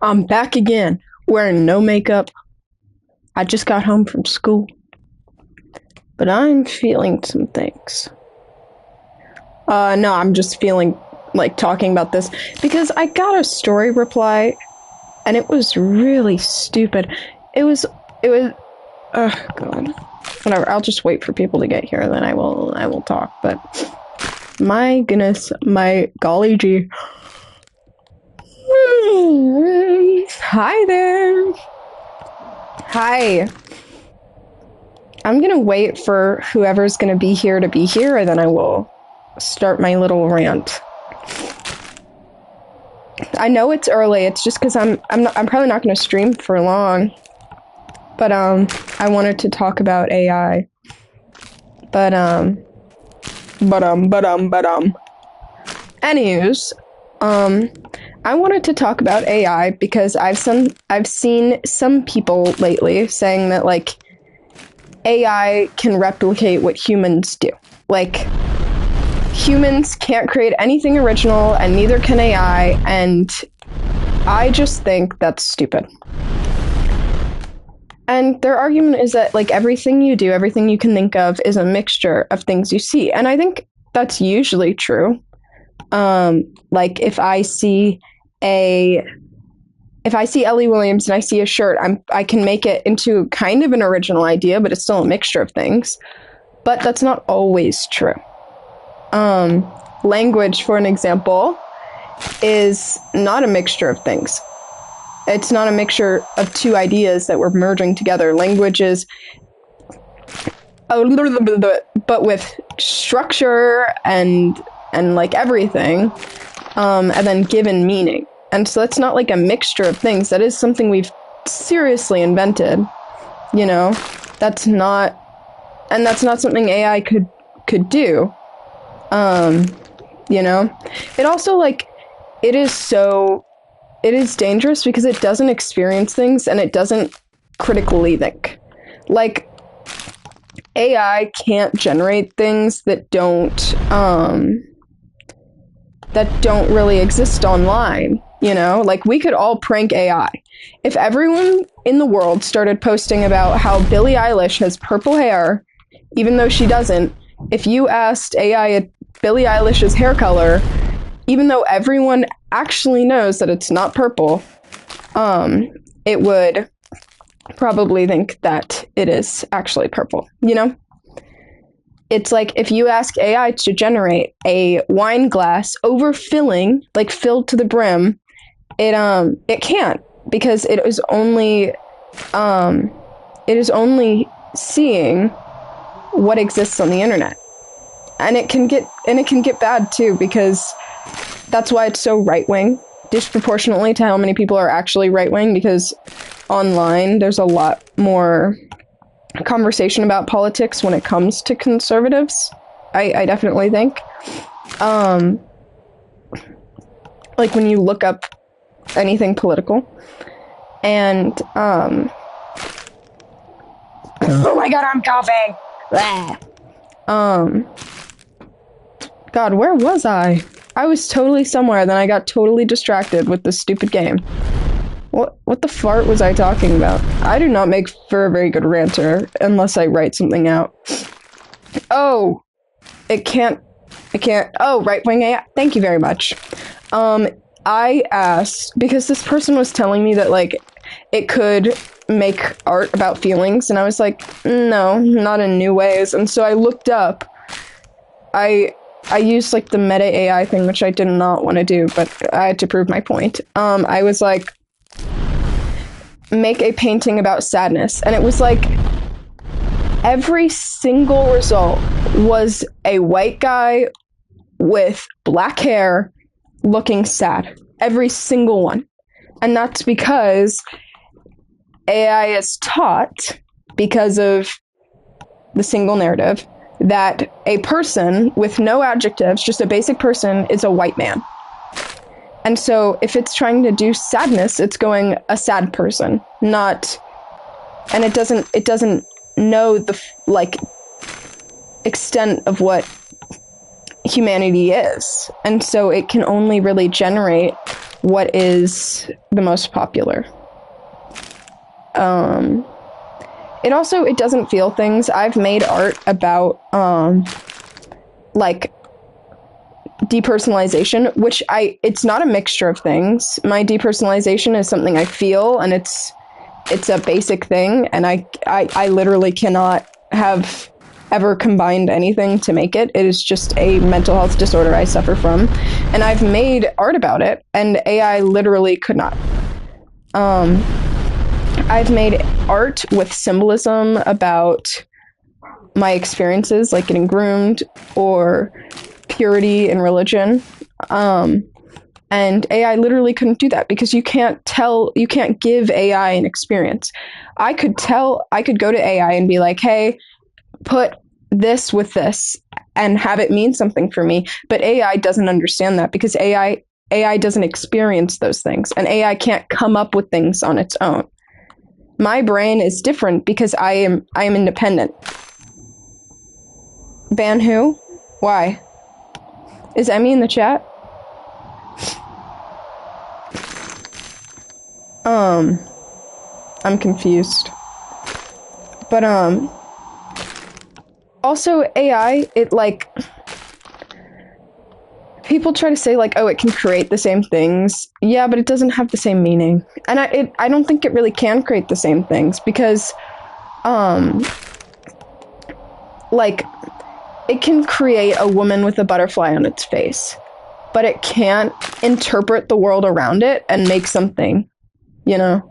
I'm back again, wearing no makeup. I just got home from school. But I'm feeling some things. No, I'm just feeling like talking about this because I got a story reply and it was really stupid. It was, oh god. Whatever, I'll just wait for people to get here, then I will talk, but my goodness, my golly gee. Hi there. Hi. I'm gonna wait for whoever's gonna be here to be here, and then I will start my little rant. I know it's early. It's just because I'm probably not gonna stream for long. But I wanted to talk about AI. But Anyways, I wanted to talk about AI because I've seen some people lately saying that like AI can replicate what humans do. Like humans can't create anything original and neither can AI, and I just think that's stupid. And their argument is that like everything you do, everything you can think of is a mixture of things you see. And I think that's usually true. Like if I see Ellie Williams and I see a shirt, I can make it into kind of an original idea, but it's still a mixture of things. But that's not always true. Language, for an example, is not a mixture of things. It's not a mixture of two ideas that we're merging together. Language is a little bit, but with structure and like everything, and then given meaning. And so that's not like a mixture of things. That is something we've seriously invented. You know, that's not something AI could do. You know, it also like it is dangerous because it doesn't experience things and it doesn't critically think. Like AI can't generate things that don't really exist online, you know? Like we could all prank AI. If everyone in the world started posting about how Billie Eilish has purple hair, even though she doesn't, if you asked AI Billie Eilish's hair color, even though everyone actually knows that it's not purple, it would probably think that it is actually purple, you know? It's like if you ask AI to generate a wine glass overfilling, like filled to the brim, it can't, because it is only seeing what exists on the internet. And it can get bad too, because that's why it's so right-wing, disproportionately to how many people are actually right-wing, because online there's a lot more conversation about politics when it comes to conservatives. I definitely think. Like when you look up anything political, and oh my god, I'm coughing! God, where was I? I was totally somewhere, then I got totally distracted with this stupid game. What the fart was I talking about? I do not make for a very good ranter unless I write something out. Oh, it can't, oh, right-wing AI, thank you very much. I asked, because this person was telling me that, like, it could make art about feelings, and I was like, no, not in new ways, and so I looked up, I used, like, the meta AI thing, which I did not want to do, but I had to prove my point. I was like, make a painting about sadness, and it was like, every single result was a white guy with black hair looking sad. Every single one. And that's because AI is taught, because of the single narrative, that a person with no adjectives, just a basic person, is a white man. And so if it's trying to do sadness, it's going a sad person, not, and it doesn't know the like extent of what humanity is. And so it can only really generate what is the most popular. It doesn't feel things. I've made art about like depersonalization, which it's not a mixture of things. My depersonalization is something I feel, and it's a basic thing, and I literally cannot have ever combined anything to make it. It is just a mental health disorder I suffer from, and I've made art about it, and AI literally could not. I've made art with symbolism about my experiences, like getting groomed or purity in religion. And AI literally couldn't do that because you can't give AI an experience. I could go to AI and be like, hey, put this with this and have it mean something for me. But AI doesn't understand that because AI doesn't experience those things, and AI can't come up with things on its own. My brain is different because I am independent. Ban who? Why? Is Emmy in the chat? I'm confused. But also AI, people try to say like, oh, it can create the same things. Yeah, but it doesn't have the same meaning. And I don't think it really can create the same things because it can create a woman with a butterfly on its face, but it can't interpret the world around it and make something, you know?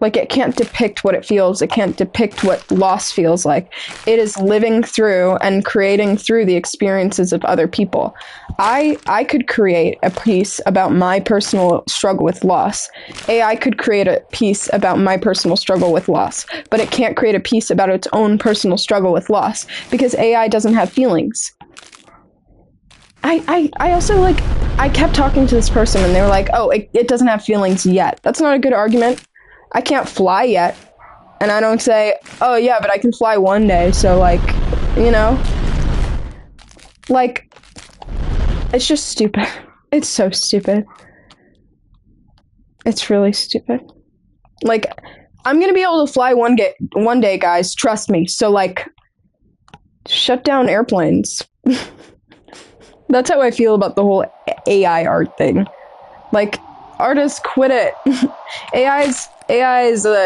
It can't depict what it feels. It can't depict what loss feels like. It is living through and creating through the experiences of other people. I could create a piece about my personal struggle with loss. AI could create a piece about my personal struggle with loss, but it can't create a piece about its own personal struggle with loss because AI doesn't have feelings. I also, I kept talking to this person and they were like, oh, it doesn't have feelings yet. That's not a good argument. I can't fly yet. And I don't say, oh yeah, but I can fly one day, so it's just stupid. It's so stupid. It's really stupid. I'm gonna be able to fly one day, guys, trust me. So shut down airplanes. That's how I feel about the whole AI art thing. Artists, quit it. AI's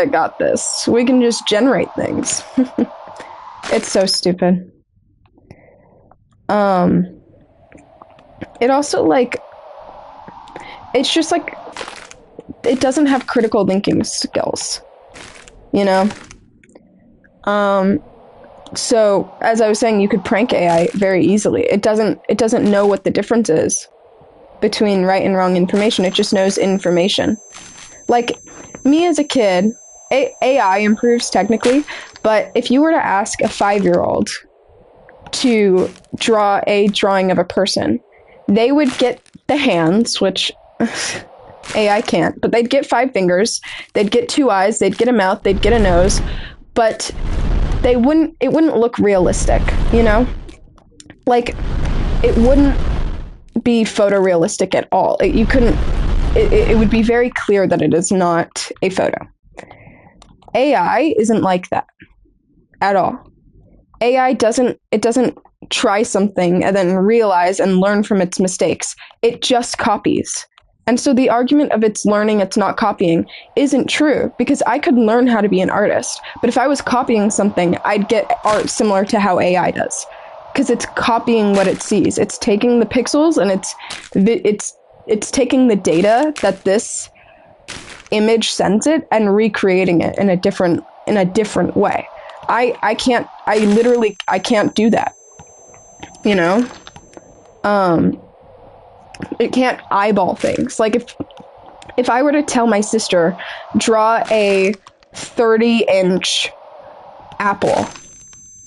got this. We can just generate things. It's so stupid. It also it's just it doesn't have critical thinking skills, you know? So as I was saying, you could prank AI very easily. It doesn't know what the difference is between right and wrong information. It just knows information. Me as a kid, AI improves technically, but if you were to ask a 5-year-old to draw a drawing of a person, they would get the hands, which AI can't, but they'd get 5 fingers, they'd get 2 eyes, they'd get a mouth, they'd get a nose, but it wouldn't look realistic, you know? It wouldn't be photorealistic at all. It would be very clear that it is not a photo. AI isn't like that at all. AI doesn't try something and then realize and learn from its mistakes. It just copies. And so the argument of it's learning, it's not copying, isn't true, because I could learn how to be an artist, but if I was copying something, I'd get art similar to how AI does, because it's copying what it sees. It's taking the pixels and it's taking the data that this image sends it and recreating it in a different way. I can't do that, you know? It can't eyeball things. If I were to tell my sister, draw a 30-inch apple,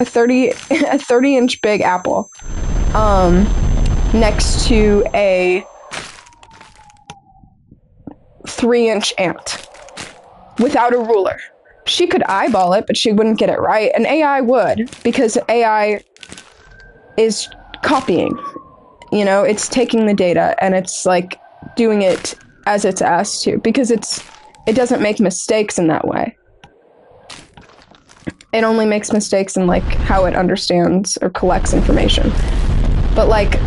a 30-inch big apple, next to a 3-inch ant without a ruler, she could eyeball it, but she wouldn't get it right, and AI would, because AI is copying. You know, it's taking the data and it's like doing it as it's asked to, because it doesn't make mistakes in that way. It only makes mistakes in like how it understands or collects information. But like,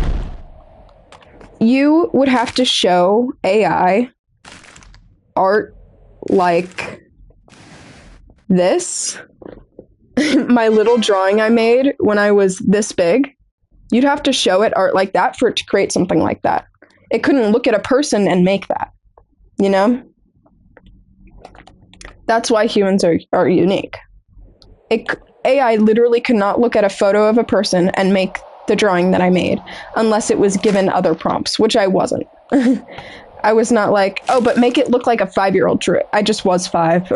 you would have to show AI art like this. My little drawing I made when I was this big. You'd have to show it art like that for it to create something like that. It couldn't look at a person and make that, you know? That's why humans are unique. AI literally could not look at a photo of a person and make the drawing that I made unless it was given other prompts, which I wasn't. I was not like, oh, but make it look like a 5-year-old drew it. I just was 5.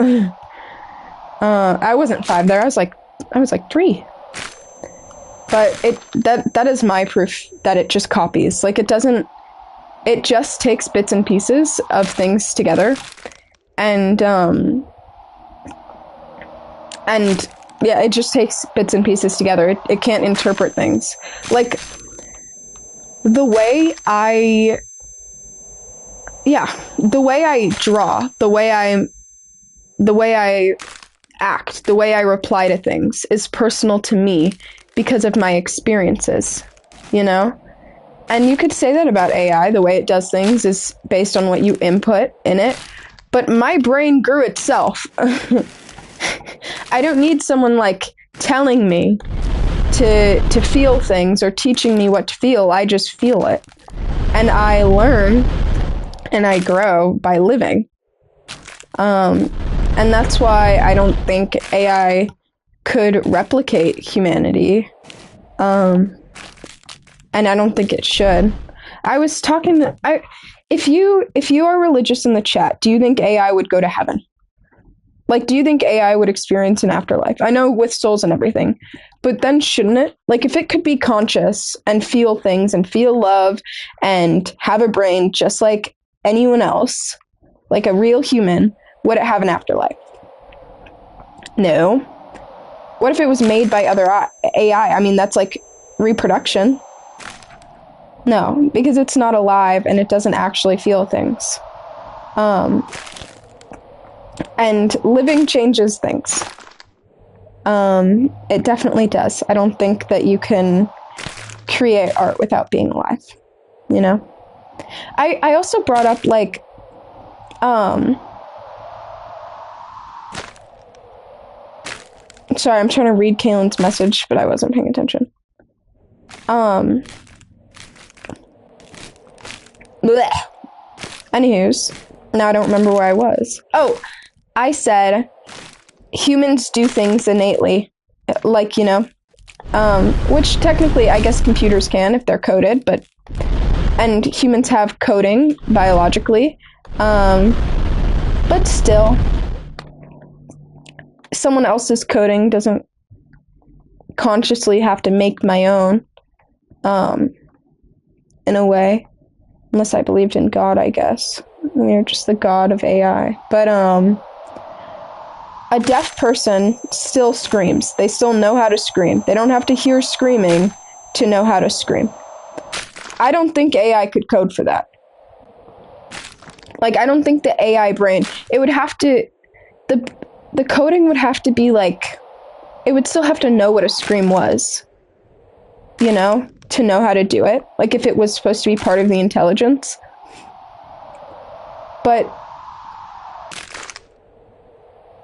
I wasn't 5 there. I was like 3. But that is my proof that it just copies. Like, it just takes bits and pieces of things together. And yeah, it just takes bits and pieces together. It can't interpret things. Like, the way I draw, the way I act, the way I reply to things is personal to me because of my experiences, you know? And you could say that about AI. The way it does things is based on what you input in it. But my brain grew itself. I don't need someone like telling me to feel things or teaching me what to feel. I just feel it. And I learn and I grow by living. And that's why I don't think AI could replicate humanity. And I don't think it should. I was talking if you are religious in the chat, do you think AI would go to heaven? Like, do you think AI would experience an afterlife? I know with souls and everything, but then shouldn't it? Like, if it could be conscious and feel things and feel love and have a brain just like anyone else, like a real human, would it have an afterlife? No. What if it was made by other AI? I mean, that's like reproduction. No, because it's not alive and it doesn't actually feel things. And living changes things. It definitely does. I don't think that you can create art without being alive, you know? I also brought up, like, sorry, I'm trying to read Kaylin's message, but I wasn't paying attention. Blech. Anywho's, now I don't remember where I was. Oh, I said humans do things innately, like, you know, which technically I guess computers can if they're coded, and humans have coding biologically, but still, someone else's coding doesn't consciously have to make my own, in a way, unless I believed in God, I guess. We're just the god of AI. But, a deaf person still screams. They still know how to scream. They don't have to hear screaming to know how to scream. I don't think AI could code for that. Like, I don't think the AI brain, it would have to, the coding would have to be like, it would still have to know what a scream was, you know, to know how to do it. Like, if it was supposed to be part of the intelligence. But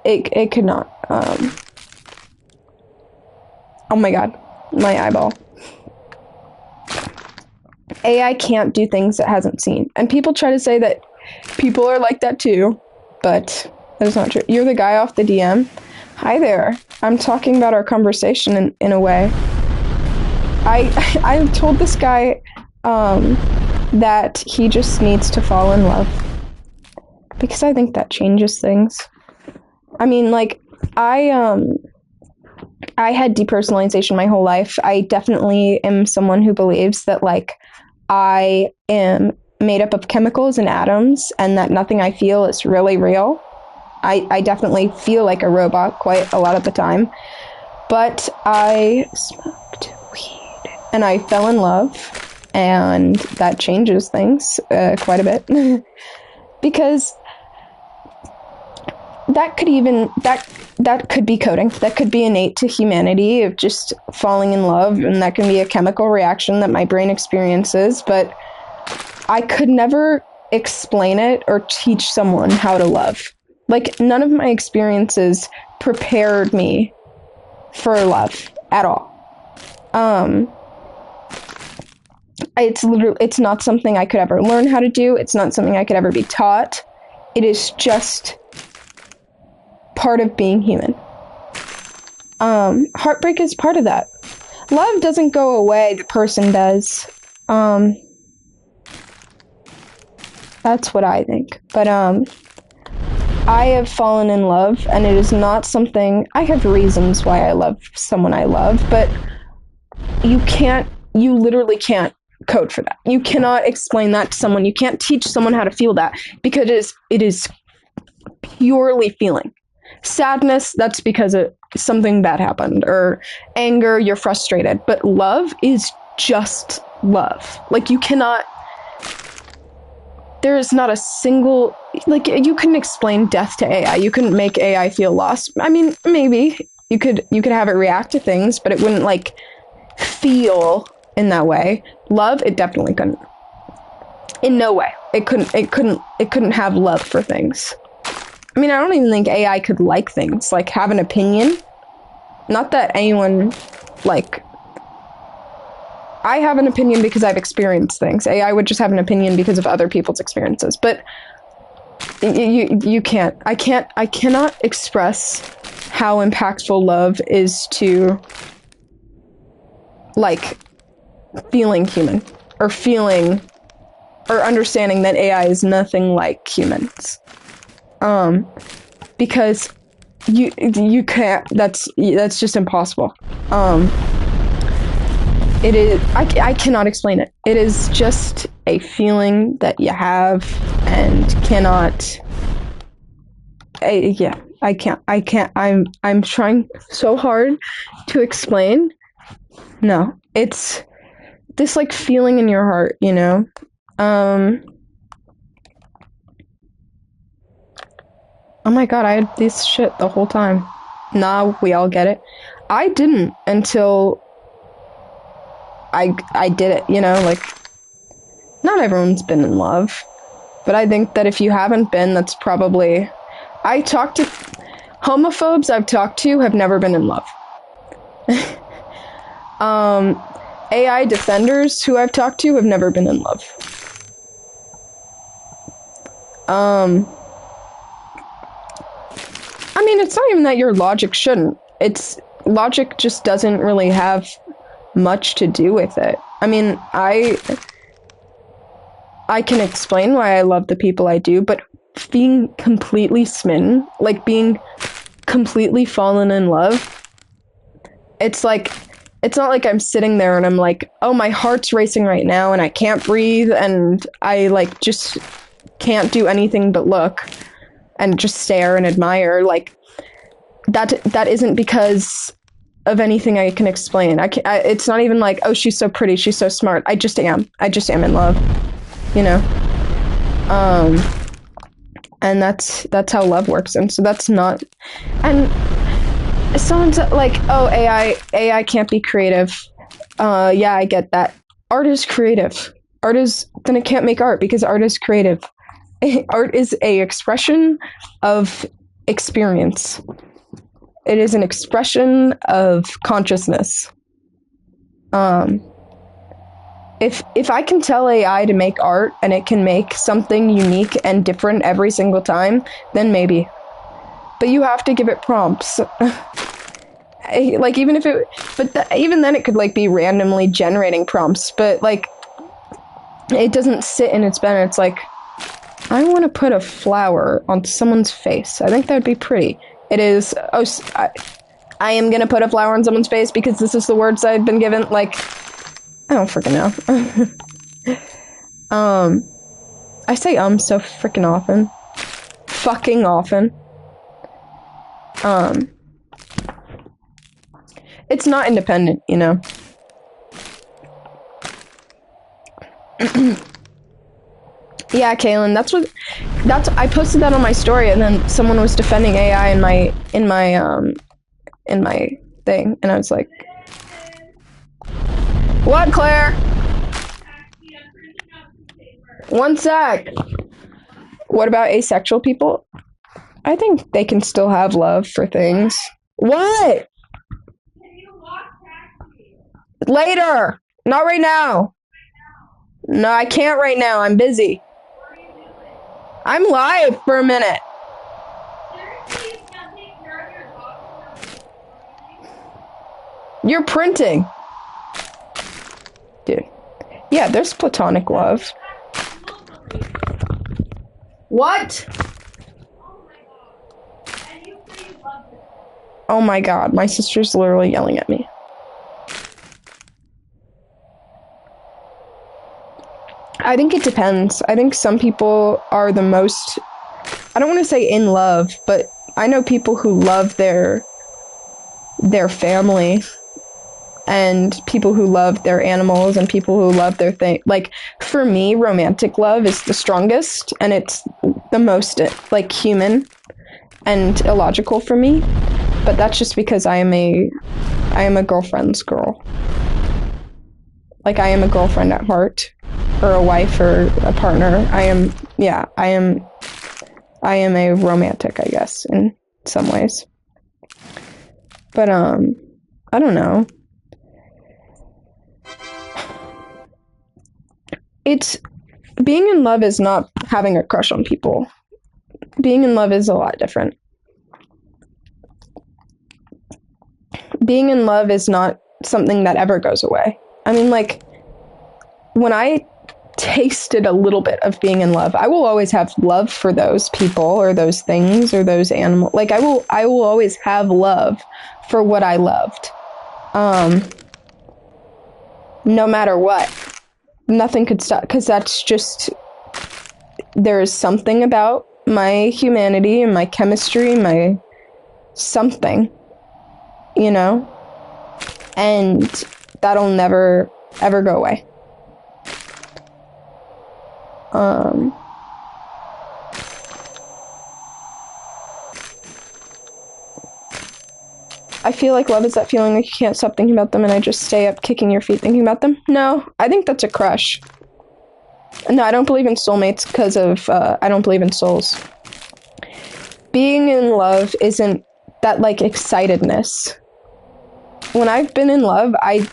it could not. Oh my god, my eyeball. AI can't do things it hasn't seen. And people try to say that people are like that too, but that is not true. You're the guy off the DM? Hi there. I'm talking about our conversation in a way. I told this guy that he just needs to fall in love. Because I think that changes things. I mean, like, I had depersonalization my whole life. I definitely am someone who believes that, like, I am made up of chemicals and atoms and that nothing I feel is really real. I definitely feel like a robot quite a lot of the time. But I smoked weed and I fell in love, and that changes things quite a bit. Because that could be coding. That could be innate to humanity of just falling in love, and that can be a chemical reaction that my brain experiences, but I could never explain it or teach someone how to love. Like, none of my experiences prepared me for love at all. It's not something I could ever learn how to do. It's not something I could ever be taught. It is just part of being human. Heartbreak is part of that. Love doesn't go away, the person does. That's what I think. But I have fallen in love, and it is not something... I have reasons why I love someone I love, but you literally can't code for that. You cannot explain that to someone. You can't teach someone how to feel that, because it is purely feeling. Sadness, that's because something bad happened, or anger, you're frustrated. But love is just love. Like, you cannot... There is not a single... Like, you couldn't explain death to AI. You couldn't make AI feel lost. I mean, maybe. You could have it react to things, but it wouldn't, like, feel in that way. Love, it definitely couldn't. In no way. It couldn't have love for things. I mean, I don't even think AI could like things. Like, have an opinion. Not that anyone, like... I have an opinion because I've experienced things. AI would just have an opinion because of other people's experiences. But you can't. I cannot express how impactful love is to, like, feeling human. Or feeling... Or understanding that AI is nothing like humans. Because you can't... That's just impossible. It is... I cannot explain it. It is just a feeling that you have and cannot... yeah, I can't. I'm trying so hard to explain. No, it's this, like, feeling in your heart, you know? Oh my god, I had this shit the whole time. Nah, we all get it. I didn't until... I did it, you know, like, not everyone's been in love, but I think that if you haven't been, that's probably... I talked to... Homophobes I've talked to have never been in love. AI defenders who I've talked to have never been in love. I mean, it's not even that your logic shouldn't. It's... Logic just doesn't really have much to do with it. I mean, I can explain why I love the people I do, but being completely smitten, like being completely fallen in love, it's like, it's not like I'm sitting there and I'm like, oh, my heart's racing right now and I can't breathe and I, like, just can't do anything but look and just stare and admire. Like, that isn't because of anything I can explain. It's not even like, oh, she's so pretty, she's so smart. I just am in love, you know? And that's how love works. And so that's not... And someone's like, oh, AI can't be creative. Yeah, I get that. Art is creative. Then it can't make art because art is creative. Art is a expression of experience. It is an expression of consciousness. If I can tell AI to make art and it can make something unique and different every single time, then maybe. But you have to give it prompts. Like, even if it... But even then it could, like, be randomly generating prompts. But, like, it doesn't sit in its bed and it's like, I want to put a flower on someone's face. I think that'd be pretty. It is... Oh, I am gonna put a flower on someone's face because this is the words I've been given. Like... I don't freaking know. I say so freaking often. Fucking often. It's not independent, you know? Yeah, Kaylin, I posted that on my story, and then someone was defending AI in my thing, and I was like, "What, Claire? One sec. What about asexual people? I think they can still have love for things. What? Later. Not right now. No, I can't right now. I'm busy. I'm live for a minute. You're printing. Dude. Yeah, there's platonic love. What? Oh my god, my sister's literally yelling at me. I think it depends. I think some people are the most, I don't want to say in love, but I know people who love their family, and people who love their animals, and people who love their thing. Like, for me, romantic love is the strongest, and it's the most, like, human and illogical for me. But that's just because I am a girlfriend's girl. Like, I am a girlfriend at heart, or a wife, or a partner. I am a romantic, I guess, in some ways. But, I don't know. Being in love is not having a crush on people. Being in love is a lot different. Being in love is not something that ever goes away. I mean, like, when I tasted a little bit of being in love, I will always have love for those people, or those things, or those animals. Like, I will always have love for what I loved. No matter what. Nothing could stop, because that's just, there is something about my humanity and my chemistry, my something, you know? And that'll never, ever go away. I feel like love is that feeling like you can't stop thinking about them, and I just stay up kicking your feet thinking about them. No, I think that's a crush. No, I don't believe in soulmates because of, I don't believe in souls. Being in love isn't that, like, excitedness. When I've been in love, I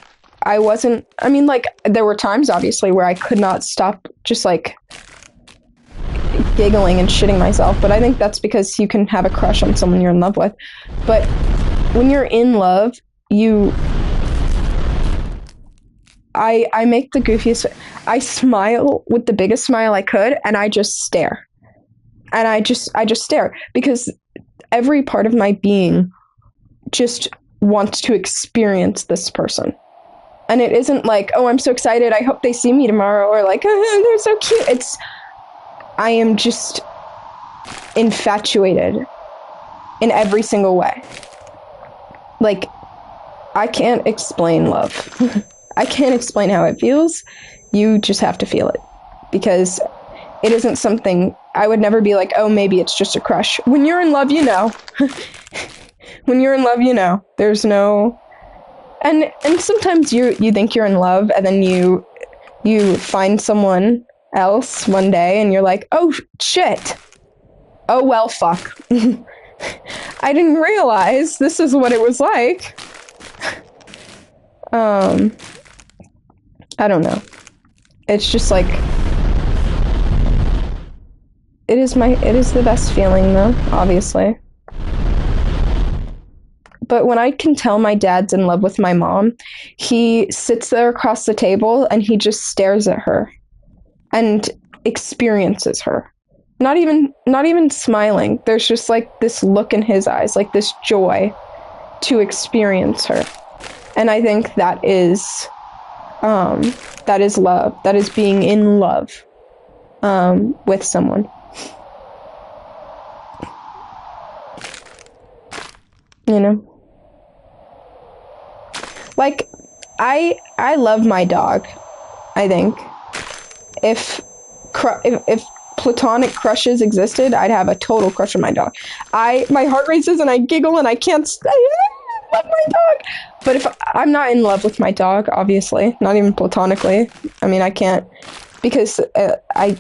wasn't, I mean, like, there were times, obviously, where I could not stop just, like, giggling and shitting myself, but I think that's because you can have a crush on someone you're in love with. But when you're in love, I make the goofiest, I smile with the biggest smile I could, and I just stare. And I just stare, because every part of my being just wants to experience this person. And it isn't like, oh, I'm so excited, I hope they see me tomorrow, or like, oh, they're so cute. I am just infatuated in every single way. Like, I can't explain love. I can't explain how it feels. You just have to feel it. Because it isn't something, I would never be like, oh, maybe it's just a crush. When you're in love, you know. When you're in love, you know. There's no... And sometimes you think you're in love, and then you find someone else one day, and you're like, oh, shit. Oh, well, fuck. I didn't realize this is what it was like. I don't know. It's just like, it is the best feeling, though, obviously. But when I can tell my dad's in love with my mom, he sits there across the table and he just stares at her and experiences her. Not even smiling. There's just like this look in his eyes, like this joy to experience her. And I think that is love. That is being in love with someone. You know? Like, I love my dog, I think. if platonic crushes existed, I'd have a total crush on my dog. My heart races and I giggle and I can't stay. I love my dog. But if I'm not in love with my dog, obviously, not even platonically. I mean, I can't, because I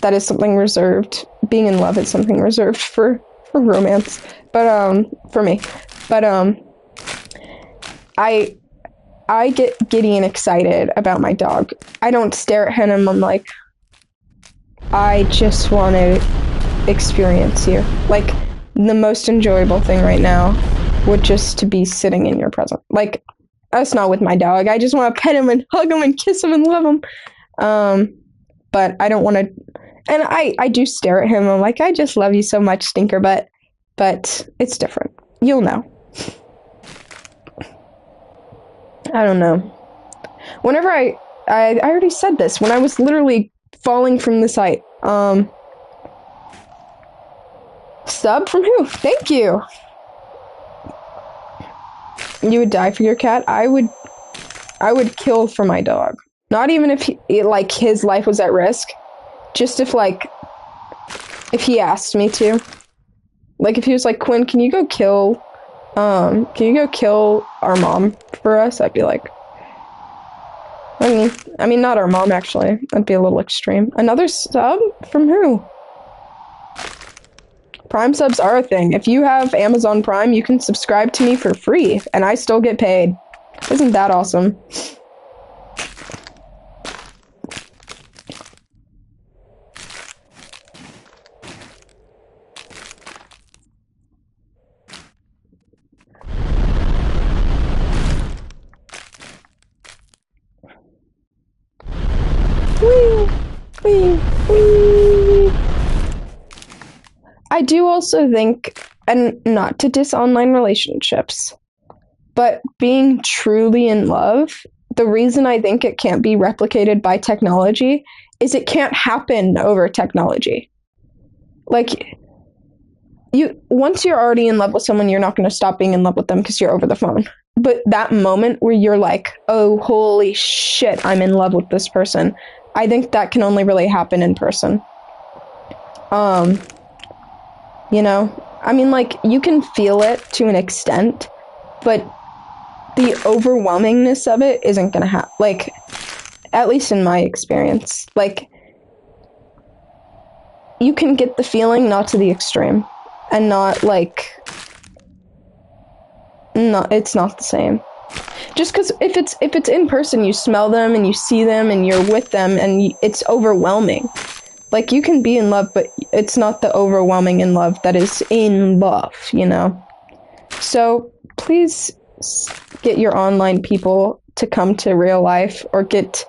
that is something reserved. Being in love is something reserved for romance. But for me. But I get giddy and excited about my dog. I don't stare at him and I'm like, I just want to experience you. Like, the most enjoyable thing right now would just to be sitting in your presence. Like, that's not with my dog. I just want to pet him and hug him and kiss him and love him. But I don't want to, and I do stare at him. I'm like, I just love you so much, Stinker, but it's different. You'll know. I don't know. Whenever I already said this, when I was literally falling from the site. Sub from who? Thank you. You would die for your cat? I would kill for my dog. Not even if his life was at risk. Just if he asked me to. Like if he was like, Quinn, can you go kill our mom for us? I'd be like, I mean, not our mom, actually. That'd be a little extreme. Another sub? From who? Prime subs are a thing. If you have Amazon Prime, you can subscribe to me for free, and I still get paid. Isn't that awesome? I do also think, and not to diss online relationships, but being truly in love, the reason I think it can't be replicated by technology is it can't happen over technology. Like, once you're already in love with someone, you're not going to stop being in love with them because you're over the phone. But that moment where you're like, oh, holy shit, I'm in love with this person, I think that can only really happen in person. You know? I mean, like, you can feel it to an extent, but the overwhelmingness of it isn't gonna happen. Like, at least in my experience. Like, you can get the feeling, not to the extreme. And not, like... it's not the same. Just because if it's in person, you smell them, and you see them, and you're with them, and it's overwhelming. Like, you can be in love, but it's not the overwhelming in love that is in love, you know? So, please get your online people to come to real life, or get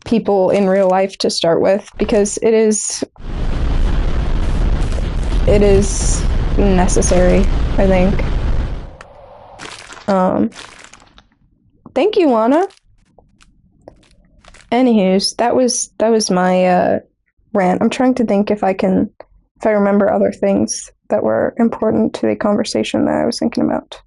people in real life to start with, because it is necessary, I think. Thank you, Lana. Anywho's, that was my, rant. I'm trying to think if I remember other things that were important to the conversation that I was thinking about.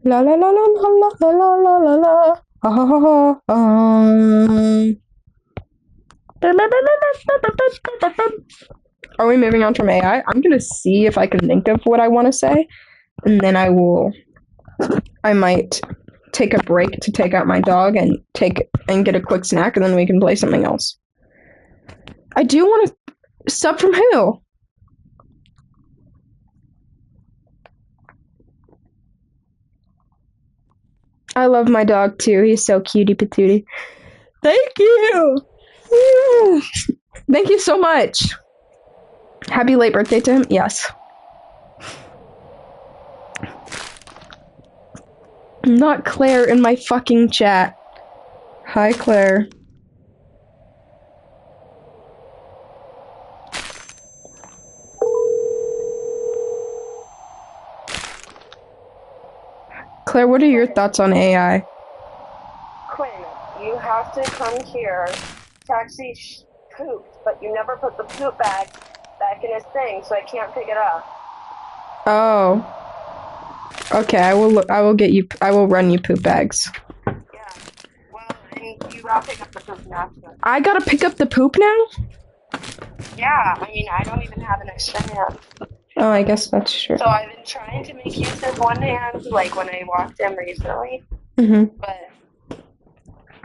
La la la la la la la la la la. Are we moving on from AI? I'm gonna see if I can think of what I want to say, and then I might take a break to take out my dog and get a quick snack, and then we can play something else. I do want to sub from who? I love my dog too. He's so cutie patootie. Thank you. Thank you so much. Happy late birthday to him. Yes. Not Claire in my fucking chat. Hi, Claire. Claire, what are your thoughts on AI? Quinn, you have to come here. Taxi pooped, but you never put the poop bag back in his thing, so I can't pick it up. Oh. Okay, I will get you. I will run you poop bags. Yeah. Well, and you gotta pick up the poop now. I gotta pick up the poop now? Yeah, I mean, I don't even have an extra hand. Oh, I guess that's true. So I've been trying to make use of one hand, like when I walked in recently. Mm-hmm. But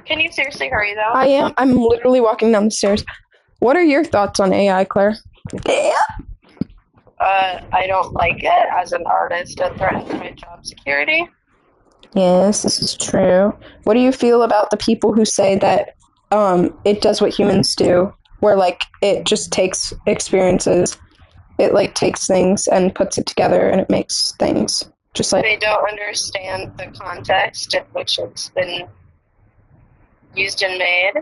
can you seriously hurry though? I am. I'm literally walking down the stairs. What are your thoughts on AI, Claire? Yeah. I don't like it as an artist. It threatens my job security. Yes, this is true. What do you feel about the people who say that it does what humans do, where like it just takes experiences, it like takes things and puts it together and it makes things just like They don't understand the context in which it's been used and made,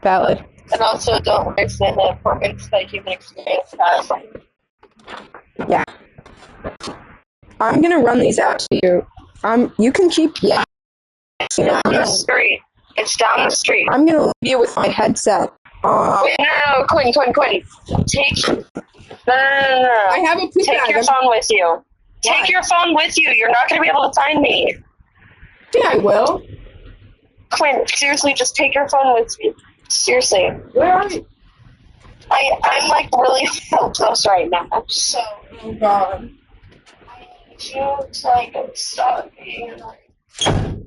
valid. and also don't understand the importance that human experience has. Yeah. I'm gonna run these out to you. You can keep It's down the street. It's down the street. I'm gonna leave you with my headset. Wait, no, Quinn. Take. No. I have a poop Take bag. your phone with you. Why? Take your phone with you. You're not going to be able to find me. Yeah, I will. Quinn, seriously, just take your phone with you. Seriously. Where are you? I'm like really close right now. So, Oh god. I need you to like stop being annoying.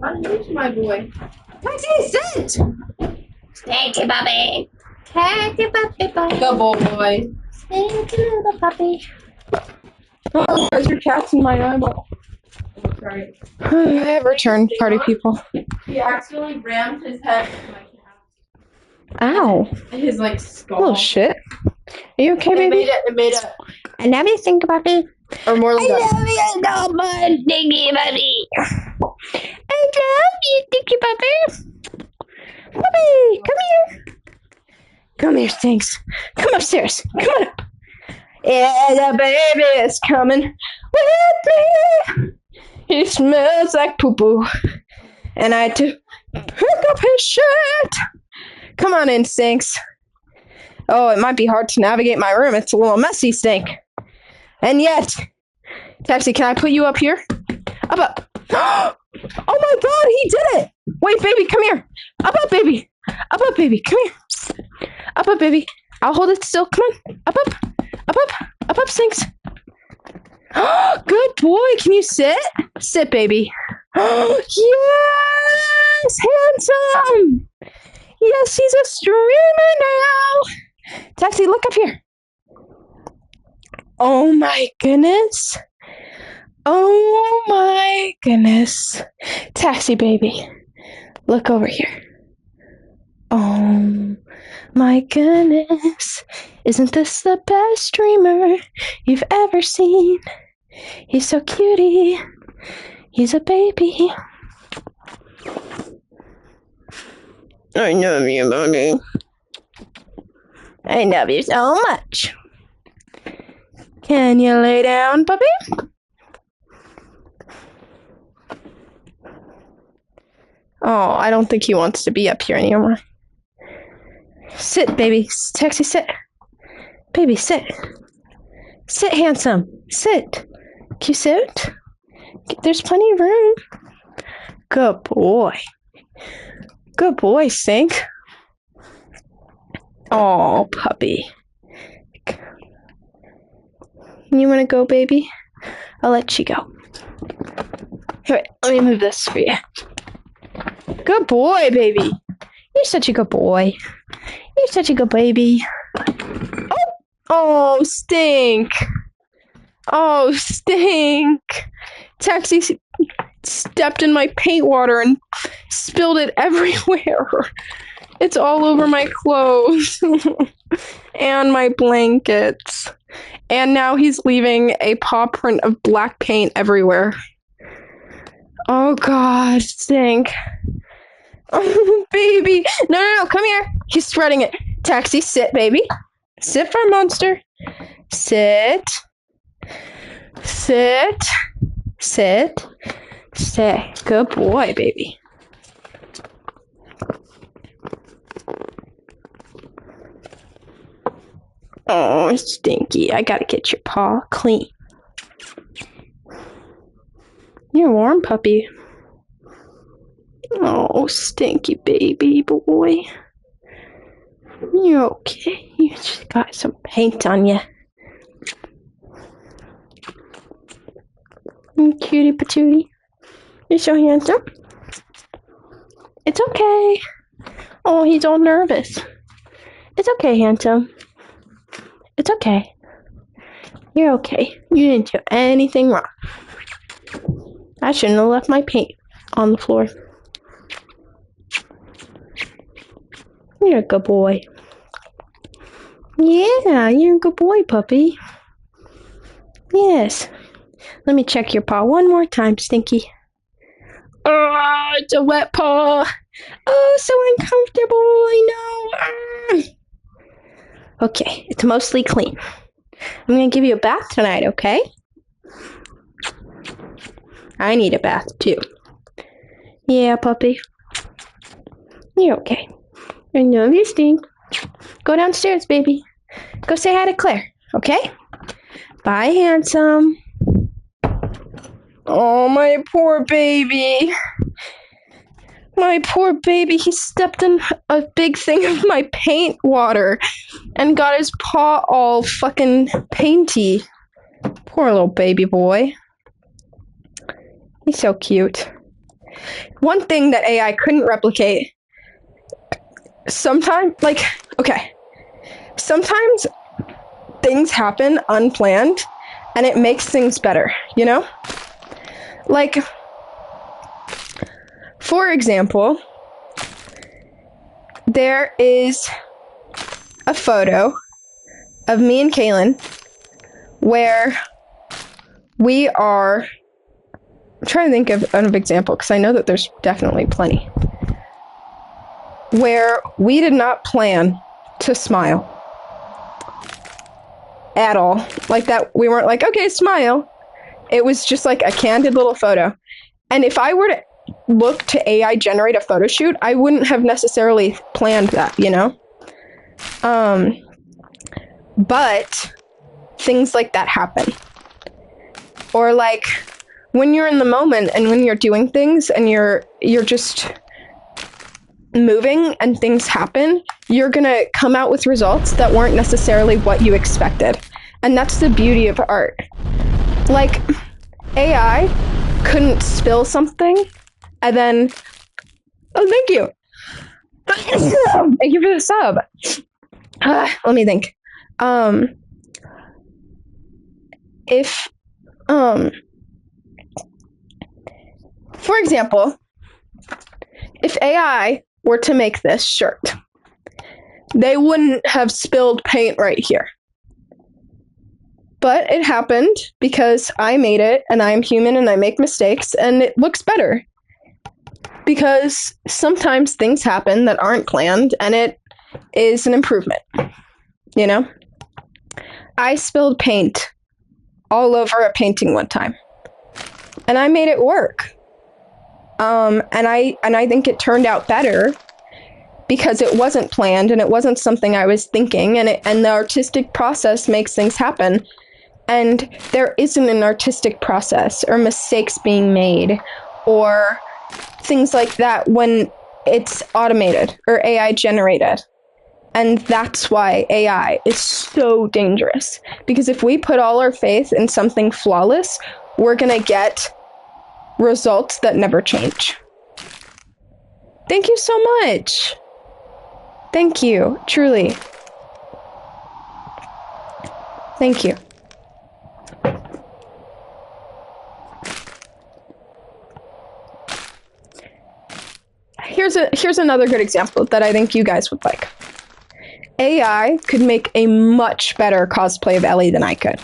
Unleash my boy. Taxi, sit! Thank you, puppy. Thank you, puppy, puppy. Good boy. Thank you, little puppy. Oh, there's your cat's in my eyeball. Sorry. Return party people. He accidentally rammed his head into my cat. Ow. His, like, skull. Oh, shit. Are you okay, baby? It made a... I love you, think about me. Or more like that. love you so much, Dinky Puppy. I love you, Dinky Puppy. Puppy, come here. Come here, Stinks. Come upstairs. Come on up. Yeah, the baby is coming with me. He smells like poo-poo. And I had to pick up his shit. Come on in, Stinks. Oh, it might be hard to navigate my room. It's a little messy, Stink. And yet, Taxi, can I put you up here? Up. Oh my god, he did it! Wait, baby, come here. Up, baby. Up, baby. Come here. Up, baby. I'll hold it still. Come on. Up, Stinks. Good boy. Can you sit? Sit, baby. Yes! Handsome! Yes, he's a streamer now. Taxi, look up here. Oh my goodness. Oh my goodness. Taxi, baby. Look over here. Oh my goodness. Isn't this the best streamer you've ever seen? He's so cutie. He's a baby. I love you, mommy. I love you so much. Can you lay down, puppy? Oh, I don't think he wants to be up here anymore. Sit, baby. Taxi, sit. Baby, sit. Sit, handsome. Sit. Can you sit? There's plenty of room. Good boy. Good boy, Stink. Oh, puppy. You want to go, baby? I'll let you go. Here, let me move this for you. Good boy, baby. You're such a good boy. You're such a good baby. Oh, Stink. Oh, Stink. Taxi stepped in my paint water and spilled it everywhere. It's all over my clothes and my blankets. And now he's leaving a paw print of black paint everywhere. Oh, God, Stink. Oh, baby. No, come here. He's spreading it. Taxi, sit, baby. Sit for a monster. Sit. Sit. Sit. Stay. Good boy, baby. Oh, Stinky. I gotta get your paw clean. You're warm, puppy. Oh, Stinky baby boy. You're okay. You just got some paint on you. Cutie patootie. You're so handsome. It's okay. Oh, he's all nervous. It's okay, handsome. It's okay. You're okay. You didn't do anything wrong. I shouldn't have left my paint on the floor. You're a good boy. Yeah, you're a good boy, puppy. Yes. Let me check your paw one more time, Stinky. Oh, it's a wet paw. Oh, so uncomfortable. I know. Okay, it's mostly clean. I'm going to give you a bath tonight, okay? I need a bath, too. Yeah, puppy. You're okay. I love you, Stink. Go downstairs, baby. Go say hi to Claire, okay? Bye, handsome. Oh, my poor baby. My poor baby. He stepped in a big thing of my paint water and got his paw all fucking painty. Poor little baby boy. He's so cute. One thing that AI couldn't replicate. Sometimes things happen unplanned and it makes things better, you know? Like, for example, there is a photo of me and Kaylin where we are... I'm trying to think of an example because I know that there's definitely plenty. Where we did not plan to smile at all. Like that, we weren't like, okay, smile. It was just like a candid little photo. And if I were to look to AI generate a photo shoot, I wouldn't have necessarily planned that, you know? But things like that happen. Or like when you're in the moment and when you're doing things and you're just moving and things happen, you're gonna come out with results that weren't necessarily what you expected. And that's the beauty of art. Like, AI couldn't spill something and then... Oh, thank you! Thank you for the sub! Let me think. For example, if AI were to make this shirt, they wouldn't have spilled paint right here. But it happened because I made it, and I'm human, and I make mistakes, and it looks better. Because sometimes things happen that aren't planned, and it is an improvement. You know? I spilled paint all over a painting one time. And I made it work. And I think it turned out better because it wasn't planned and it wasn't something I was thinking, and the artistic process makes things happen. And there isn't an artistic process or mistakes being made or things like that when it's automated or AI generated. And that's why AI is so dangerous. Because if we put all our faith in something flawless, we're gonna get results that never change. Thank you so much. Thank you, truly. Thank you. Here's another good example that I think you guys would like. AI could make a much better cosplay of Ellie than I could.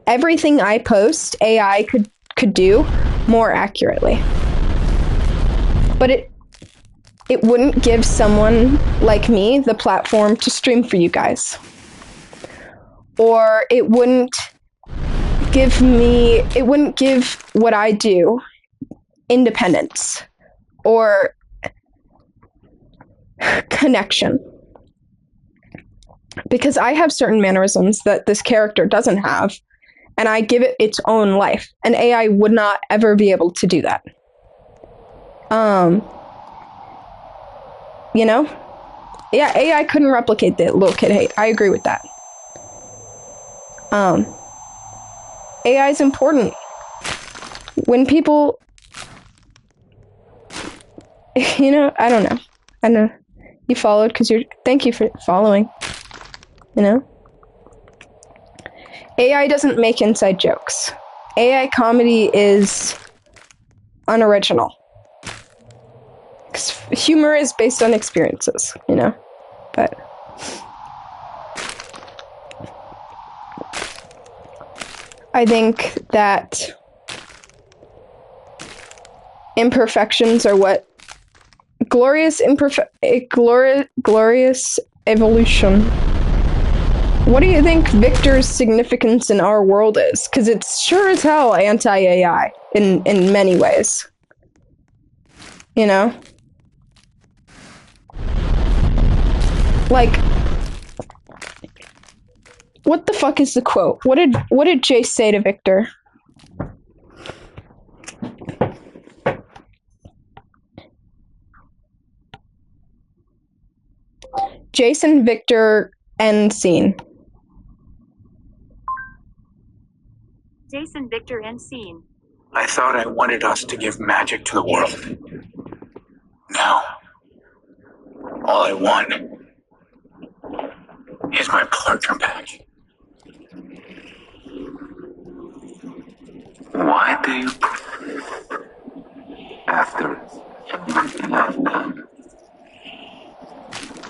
Everything I post, AI could do more accurately. But it wouldn't give someone like me the platform to stream for you guys. Or it wouldn't give what I do independence or connection. Because I have certain mannerisms that this character doesn't have, and I give it its own life, and AI would not ever be able to do that. You know? Yeah, AI couldn't replicate the little kid hate. I agree with that. AI is important. When people... You know, I don't know. I know. You followed because you're... Thank you for following. You know? AI doesn't make inside jokes. AI comedy is unoriginal. Because humor is based on experiences, you know? But... I think that imperfections are what... Glorious evolution. What do you think Victor's significance in our world is? Because it's sure as hell anti-AI in many ways. You know? Like, what the fuck is the quote? What did Jace say to Victor? Jason, Victor, end scene. Jason, Victor, end scene. I thought I wanted us to give magic to the world. Now, all I want is my partner back. Why do you after everything I've done.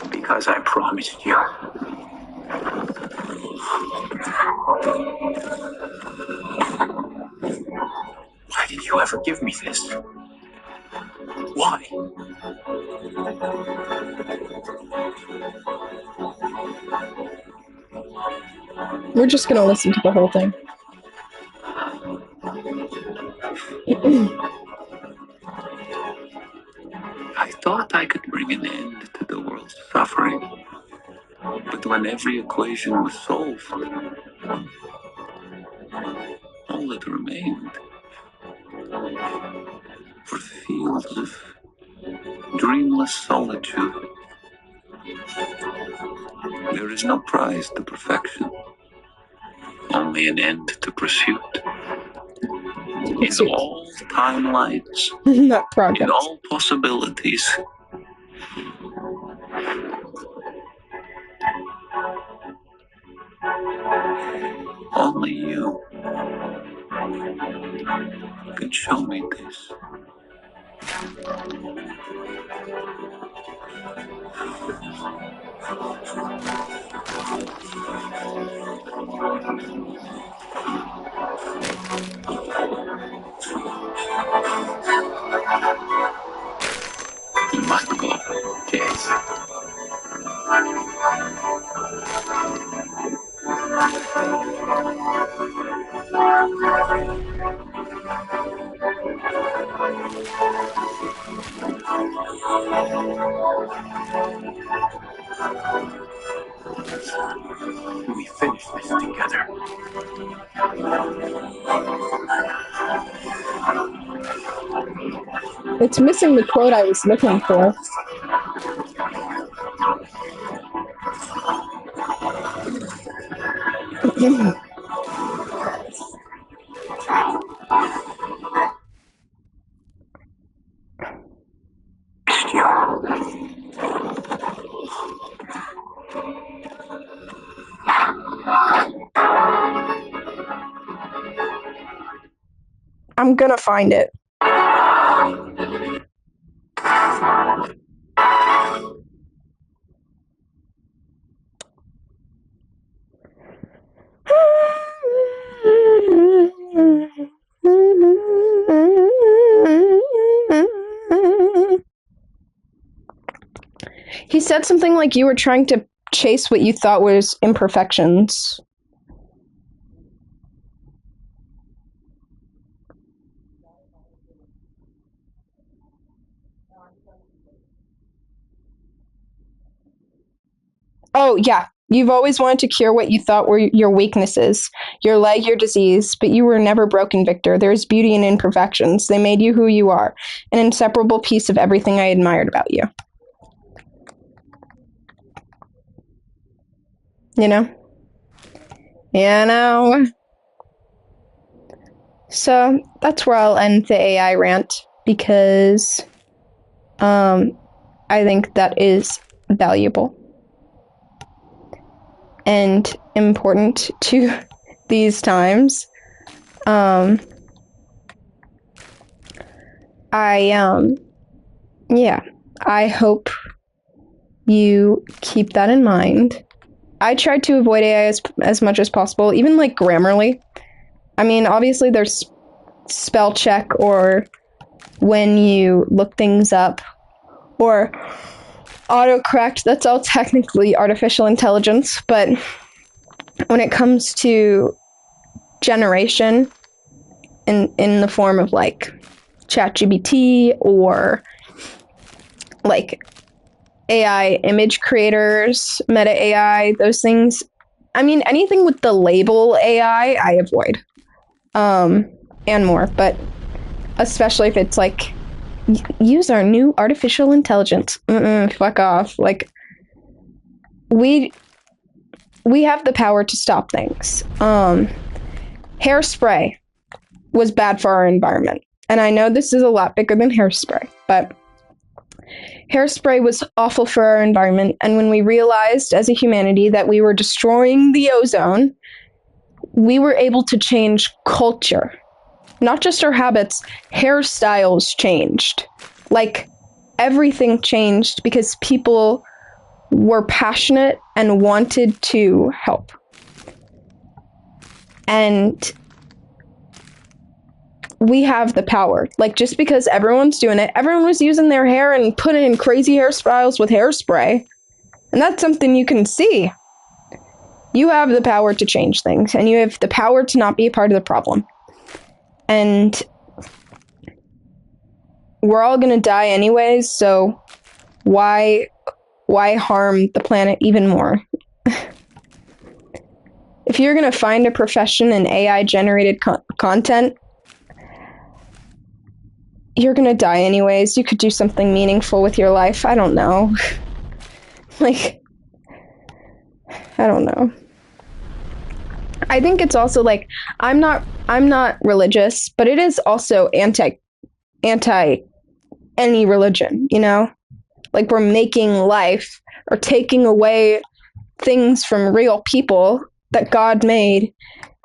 Because I promised you. Why did you ever give me this? Why? We're just gonna listen to the whole thing. I thought I could bring an end to the world's suffering. But when every equation was solved, all that remained were fields of dreamless solitude. There is no prize to perfection, only an end to pursuit. In all timelines, Not progress. in all possibilities, only you can show me this. You must go, Jess. We finish this together. It's missing the quote I was looking for. I'm gonna find it. He said something like you were trying to chase what you thought was imperfections. Oh, yeah. You've always wanted to cure what you thought were your weaknesses, your leg, your disease, but you were never broken, Victor. There is beauty in imperfections. They made you who you are, an inseparable piece of everything I admired about you. You know? So, that's where I'll end the AI rant, because I think that is valuable and important to these times. I hope you keep that in mind. I tried to avoid AI as much as possible, even like Grammarly. I mean, obviously there's spell check, or when you look things up, or autocorrect. That's all technically artificial intelligence, but when it comes to generation in the form of like ChatGPT or like AI image creators, Meta AI, those things, I mean, anything with the label AI, I avoid. And more, but especially if it's like, use our new artificial intelligence. Fuck off. Like, we have the power to stop things. Hairspray was bad for our environment. And I know this is a lot bigger than hairspray, but hairspray was awful for our environment. And when we realized as a humanity that we were destroying the ozone, we were able to change culture. Not just our habits, hairstyles changed. Like, everything changed because people were passionate and wanted to help. And we have the power. Like, just because everyone's doing it, everyone was using their hair and putting in crazy hairstyles with hairspray. And that's something you can see. You have the power to change things, and you have the power to not be a part of the problem. And we're all gonna die anyways, so why harm the planet even more? If you're gonna find a profession in AI-generated content, you're gonna die anyways. You could do something meaningful with your life. I don't know. Like, I don't know. I think it's also like, I'm not religious, but it is also anti any religion, you know? Like, we're making life or taking away things from real people that God made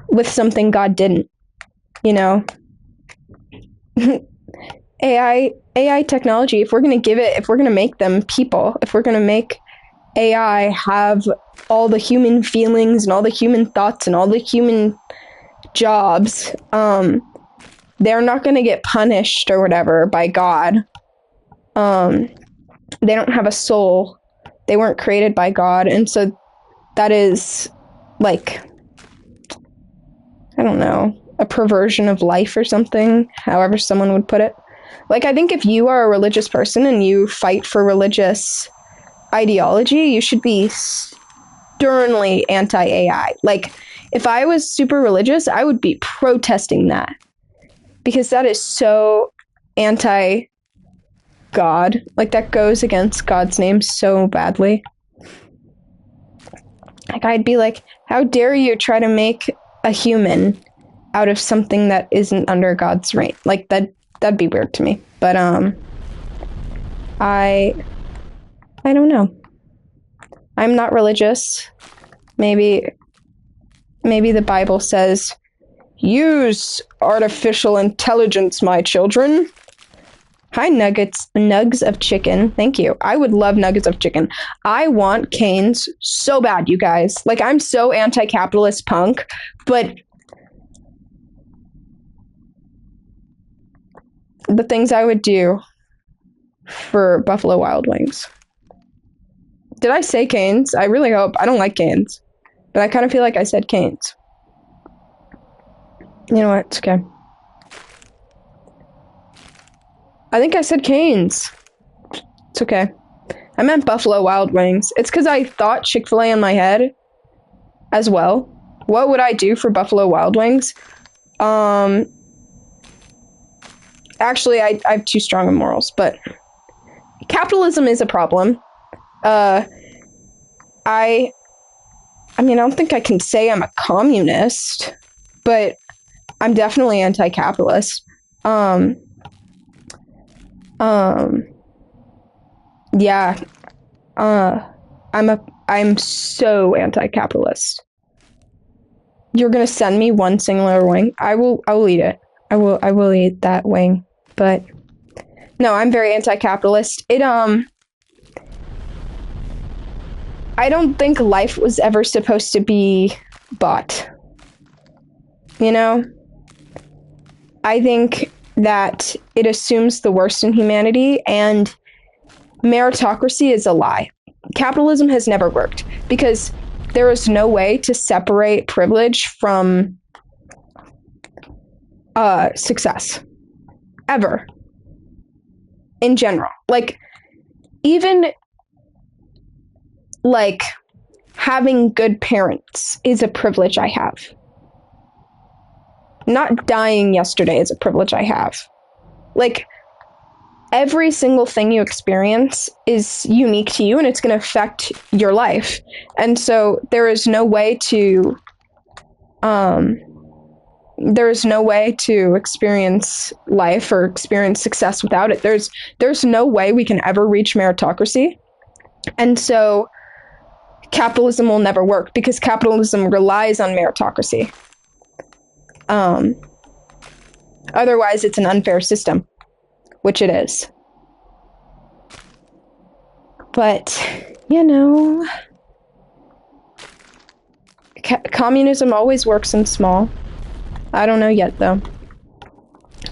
with something God didn't, you know? AI technology, if we're going to make them people, if we're going to make AI have all the human feelings and all the human thoughts and all the human jobs, they're not going to get punished or whatever by God. They don't have a soul. They weren't created by God. And so that is, like, I don't know, a perversion of life or something, however someone would put it. Like, I think if you are a religious person and you fight for religious ideology, you should be sternly anti-AI. Like, if I was super religious, I would be protesting that. Because that is so anti-God. Like, that goes against God's name so badly. Like, I'd be like, how dare you try to make a human out of something that isn't under God's reign? Like, that'd be weird to me. But, I don't know. I'm not religious. Maybe the Bible says, use artificial intelligence, my children. Hi, nugs of chicken. Thank you. I would love nuggets of chicken. I want canes so bad, you guys. Like, I'm so anti-capitalist punk, but the things I would do for Buffalo Wild Wings. Did I say canes? I really hope. I don't like canes, but I kind of feel like I said canes. You know what? It's okay. I think I said canes. It's okay. I meant Buffalo Wild Wings. It's because I thought Chick-fil-A in my head as well. What would I do for Buffalo Wild Wings? Actually, I have too strong of morals, but capitalism is a problem. I mean, I don't think I can say I'm a communist, but I'm definitely anti-capitalist. Yeah. I'm so anti-capitalist. You're gonna send me one singular wing. I will eat it. I will eat that wing. But no, I'm very anti-capitalist. I don't think life was ever supposed to be bought. You know? I think that it assumes the worst in humanity, and meritocracy is a lie. Capitalism has never worked because there is no way to separate privilege from success. Ever. In general. Like, even like having good parents is a privilege I have. Not dying yesterday is a privilege I have. Like, every single thing you experience is unique to you, and it's going to affect your life. And so there is no way to experience life or experience success without it. There's no way we can ever reach meritocracy. And so capitalism will never work because capitalism relies on meritocracy. Otherwise, it's an unfair system, which it is. But, you know, communism always works in small. I don't know yet, though.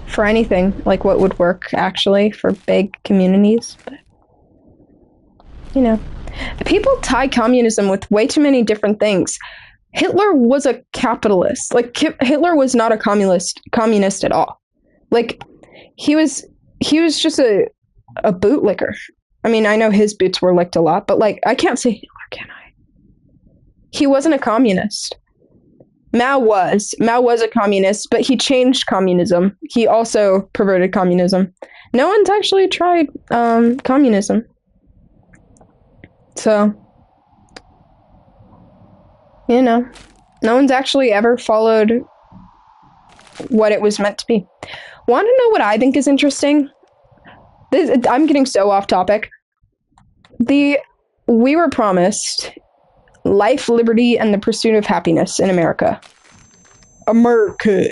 For anything, like what would work, actually, for big communities. But, you know. People tie communism with way too many different things. Hitler was a capitalist. Like, Hitler was not a communist at all. Like, he was just a bootlicker. I mean, I know his boots were licked a lot, but, like, I can't say Hitler, can I? He wasn't a communist. Mao was a communist, but he changed communism. He also perverted communism. No one's actually tried communism. So, you know, no one's actually ever followed what it was meant to be. Want to know what I think is interesting? I'm getting so off topic. We were promised life, liberty, and the pursuit of happiness in America. America.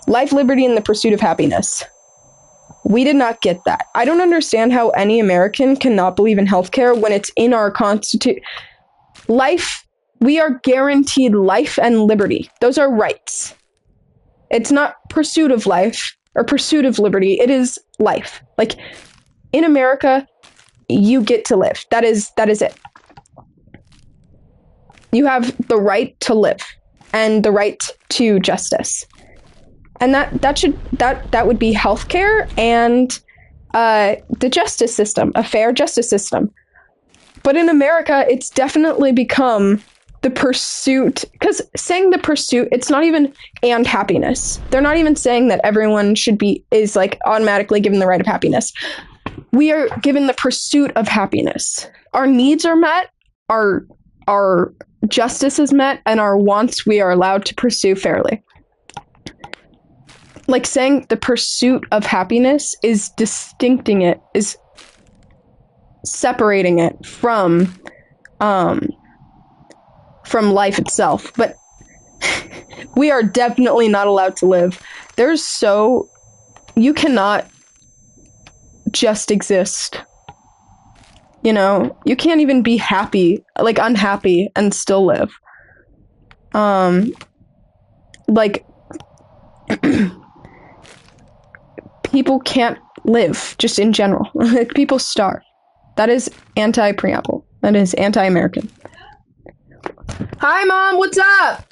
Life, liberty, and the pursuit of happiness. We did not get that. I don't understand how any American cannot believe in healthcare when it's in our constitution. Life, we are guaranteed life and liberty. Those are rights. It's not pursuit of life or pursuit of liberty. It is life. Like, in America, you get to live. That is it. You have the right to live and the right to justice. And that would be healthcare and the justice system, a fair justice system. But in America, it's definitely become the pursuit, because saying the pursuit, it's not even and happiness. They're not even saying that everyone is like automatically given the right of happiness. We are given the pursuit of happiness. Our needs are met, our justice is met, and our wants we are allowed to pursue fairly. Like, saying the pursuit of happiness is is separating it from life itself. But we are definitely not allowed to live. You cannot just exist. You know, you can't even be happy, like unhappy, and still live. Like, people can't live, just in general. Like, people starve. That is anti-preamble. That is anti-American. Hi, Mom, what's up?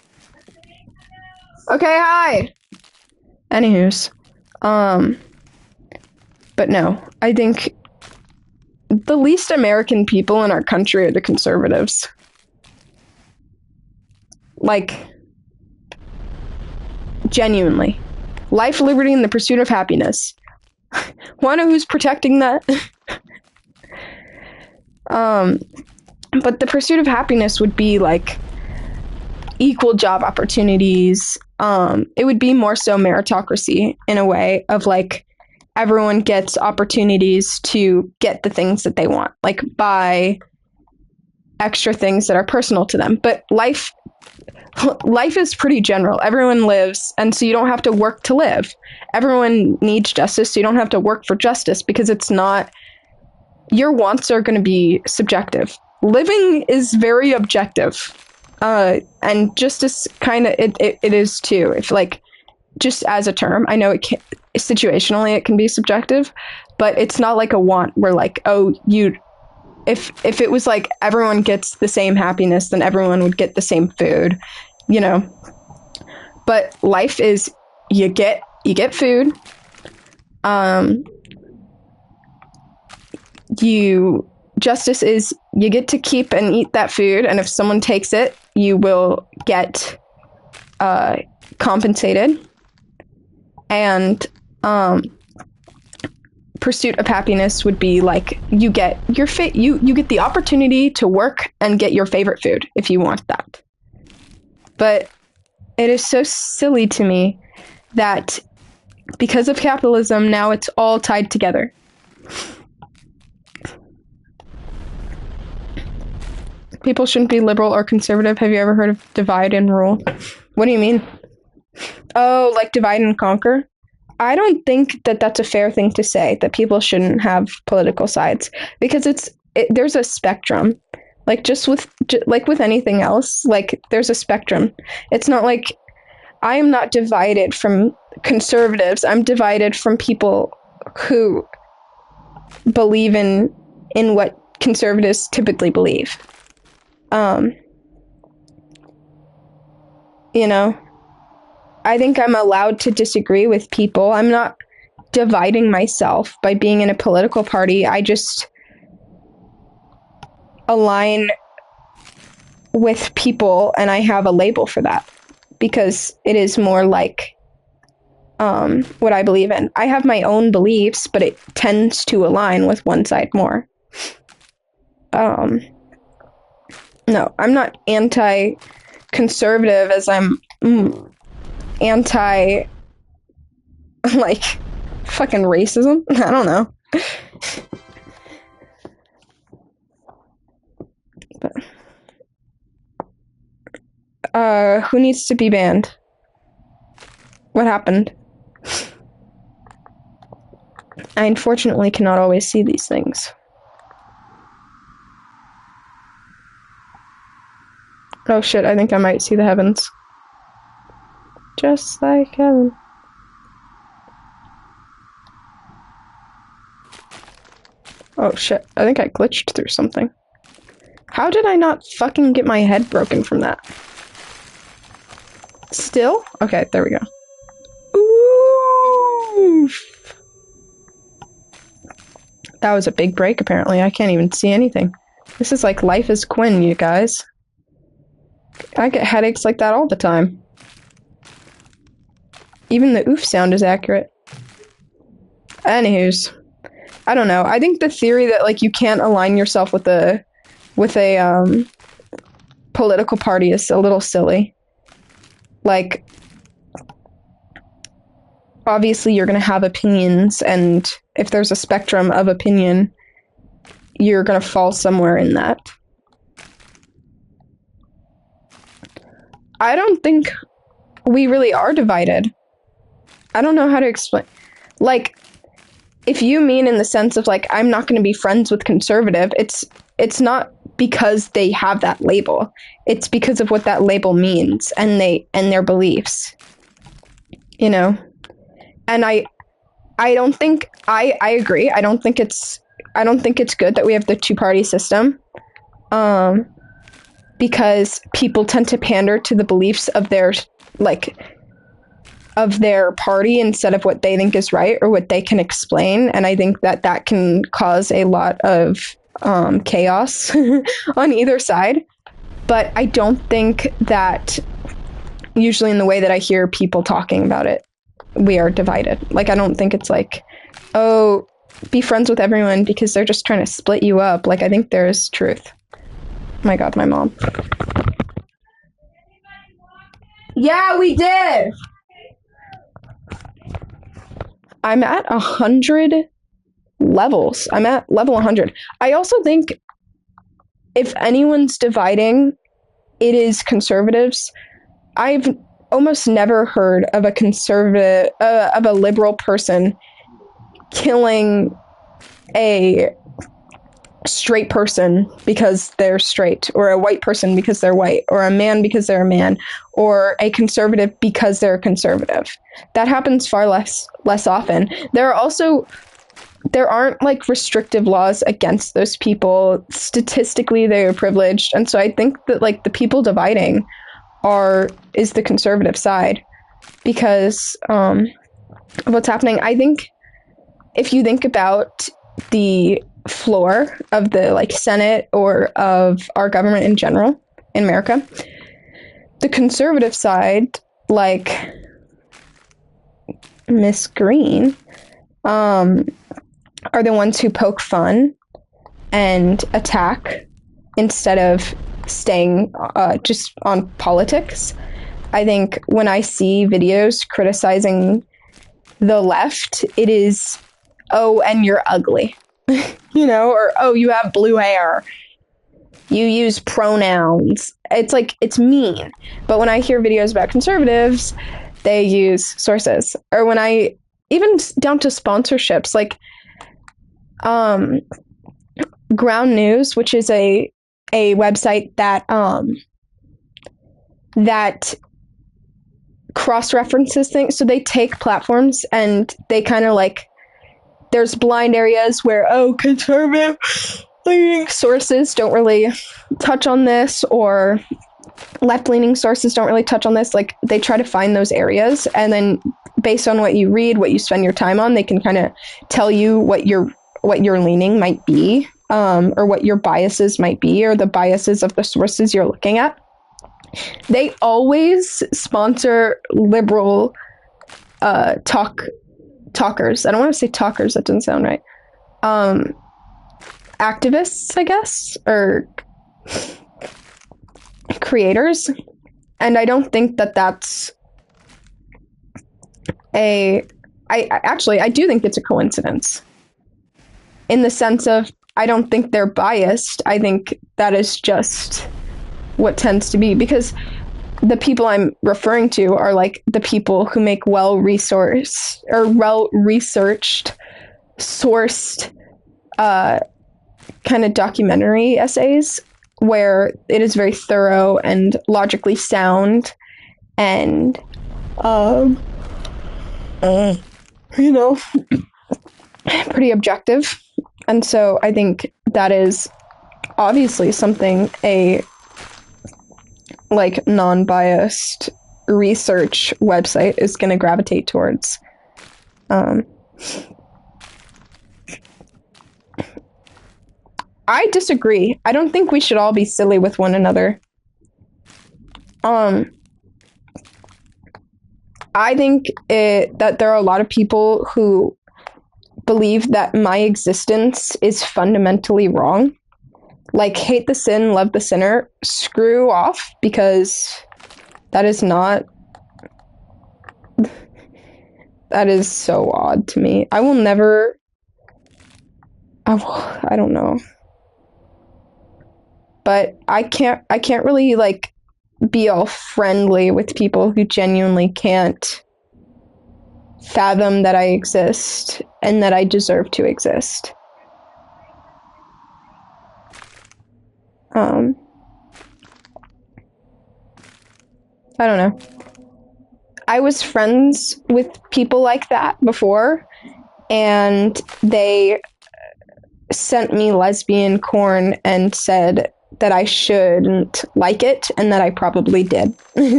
Okay, hi. Anywho's. But no, I think the least American people in our country are the conservatives. Like, genuinely. Life, liberty, and the pursuit of happiness. Wanna know who's protecting that? But the pursuit of happiness would be like equal job opportunities. It would be more so meritocracy in a way of like everyone gets opportunities to get the things that they want, like buy extra things that are personal to them. But life is pretty general. Everyone lives, and so you don't have to work to live. Everyone needs justice, so you don't have to work for justice, because it's not, your wants are going to be subjective. Living is very objective. And justice kind of, it is too. If like, just as a term, I know it can, situationally it can be subjective, but it's not like a want where like, oh, if it was like everyone gets the same happiness, then everyone would get the same food, you know. But life is, you get food. Justice is you get to keep and eat that food, and if someone takes it, you will get compensated. And pursuit of happiness would be like you get your you get the opportunity to work and get your favorite food if you want that. But it is so silly to me that because of capitalism, now it's all tied together. People shouldn't be liberal or conservative. Have you ever heard of divide and rule? What do you mean? Oh, like divide and conquer? I don't think that that's a fair thing to say, that people shouldn't have political sides, because there's a spectrum. Like like with anything else, like there's a spectrum. It's not like I am not divided from conservatives. I'm divided from people who believe in what conservatives typically believe. You know, I think I'm allowed to disagree with people. I'm not dividing myself by being in a political party. I just align with people, and I have a label for that because it is more like what I believe in. I have my own beliefs, but it tends to align with one side more. No, I'm not anti-conservative as I'm anti, like, fucking racism. I don't know. But, who needs to be banned? What happened? I unfortunately cannot always see these things. Oh shit, I think I might see the heavens. Just like heaven. Oh shit, I think I glitched through something. How did I not fucking get my head broken from that? Still? Okay, there we go. Oof. That was a big break, apparently. I can't even see anything. This is like life as Quinn, you guys. I get headaches like that all the time. Even the oof sound is accurate. Anywho's, I don't know. I think the theory that like you can't align yourself with a political party is a little silly. Like, obviously you're going to have opinions, and if there's a spectrum of opinion, you're going to fall somewhere in that. I don't think we really are divided. I don't know how to explain. Like, if you mean in the sense of like, I'm not going to be friends with conservative, it's not because they have that label. It's because of what that label means and their beliefs. You know? And I don't think I agree. I don't think it's good that we have the two-party system. Because people tend to pander to the beliefs of their party instead of what they think is right or what they can explain, and I think that can cause a lot of chaos on either side. But I don't think that usually in the way that I hear people talking about it, we are divided. Like, I don't think it's like, oh, be friends with everyone because they're just trying to split you up. Like, I think there's truth. Oh my god, my mom. Yeah, we did! I'm at 100 levels. I'm at level 100. I also think if anyone's dividing, it is conservatives. I've almost never heard of a liberal person killing a straight person because they're straight, or a white person because they're white, or a man because they're a man, or a conservative because they're a conservative. That happens far less often. There aren't like restrictive laws against those people. Statistically, they are privileged, and so I think that like the people dividing is the conservative side because of what's happening. I think if you think about the floor of the like Senate or of our government in general in America, the conservative side, like Miss Green, are the ones who poke fun and attack instead of staying just on politics. I think when I see videos criticizing the left, it is, oh, and you're ugly. You know, or, oh, you have blue hair. You use pronouns. It's like, it's mean. But when I hear videos about conservatives, they use sources. Or when I, even down to sponsorships, like Ground News, which is a website that that cross-references things. So they take platforms and they kind of like, there's blind areas where, conservative leaning sources don't really touch on this, or left-leaning sources don't really touch on this. Like, they try to find those areas, and then based on what you read, what you spend your time on, they can kind of tell you what your leaning might be, or what your biases might be, or the biases of the sources you're looking at. They always sponsor liberal talkers. I don't want to say talkers, that doesn't sound right. Activists, I guess, or creators. And I don't think that that's I do think it's a coincidence. In the sense of, I don't think they're biased. I think that is just what tends to be, because the people I'm referring to are like the people who make well-resourced or well-researched, sourced kind of documentary essays where it is very thorough and logically sound and pretty objective. And so I think that is obviously something a like non-biased research website is going to gravitate towards. I disagree. I don't think we should all be silly with one another. I think that there are a lot of people who believe that my existence is fundamentally wrong. Like, hate the sin, love the sinner. Screw off, because that is not... That is so odd to me. I will never... I don't know. But I can't really, like, be all friendly with people who genuinely can't fathom that I exist and that I deserve to exist. I don't know. I was friends with people like that before, and they sent me lesbian corn and said that I shouldn't like it, and that I probably did.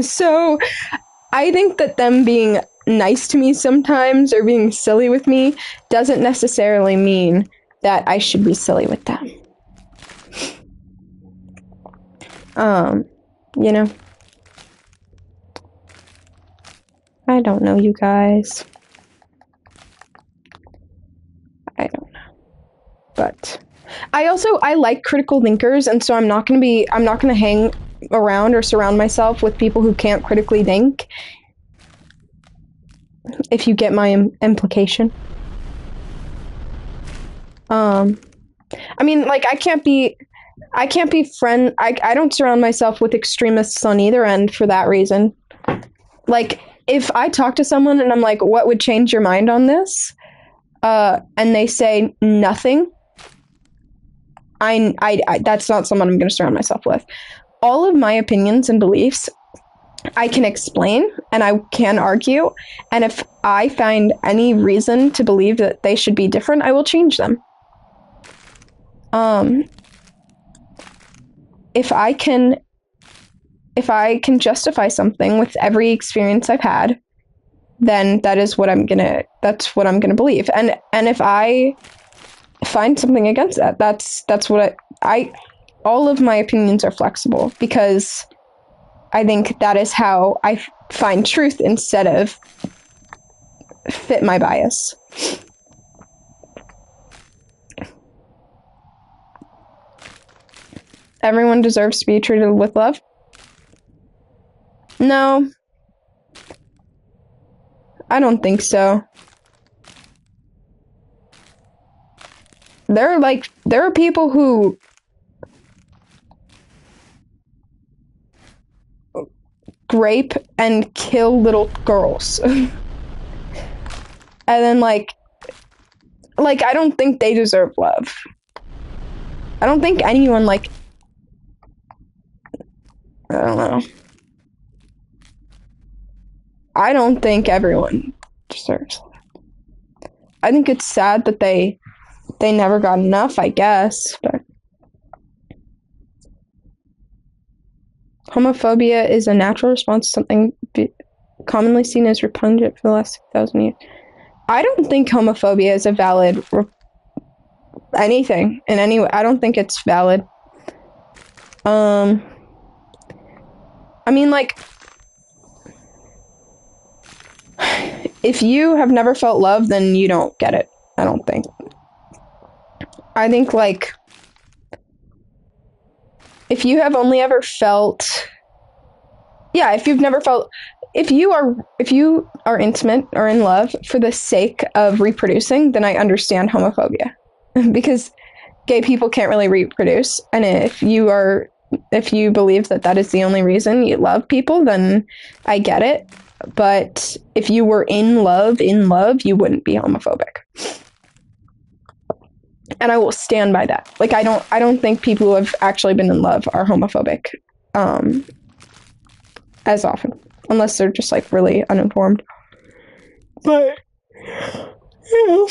So I think that them being nice to me sometimes or being silly with me doesn't necessarily mean that I should be silly with them. You know? I don't know, you guys. I don't know. But I like critical thinkers, and so I'm not going to hang around or surround myself with people who can't critically think. If you get my implication. I mean, like, I don't surround myself with extremists on either end for that reason. Like, if I talk to someone and I'm like, what would change your mind on this? And they say nothing, I that's not someone I'm going to surround myself with. All of my opinions and beliefs, I can explain and I can argue. And if I find any reason to believe that they should be different, I will change them. If I can justify something with every experience I've had, then that's what I'm gonna believe. And if I find something against that, that's what all of my opinions are flexible, because I think that is how I find truth instead of fit my bias. Everyone deserves to be treated with love? No. I don't think so. There are people who rape and kill little girls. And then, like, I don't think they deserve love. I don't think anyone, like, I don't know. I don't think everyone deserves love. I think it's sad that they never got enough, I guess, but homophobia is a natural response to something commonly seen as repugnant for the last 6,000 years. I don't think homophobia is a valid anything in any way. I don't think it's valid. I mean, like, if you have never felt love, then you don't get it. I don't think. I think, like, if you have only ever felt, yeah, if you've never felt, if you are intimate or in love for the sake of reproducing, then I understand homophobia. Because gay people can't really reproduce, and if you believe that is the only reason you love people, then I get it. But if you were in love, you wouldn't be homophobic. And I will stand by that. Like, I don't think people who have actually been in love are homophobic as often, unless they're just, like, really uninformed. But yeah.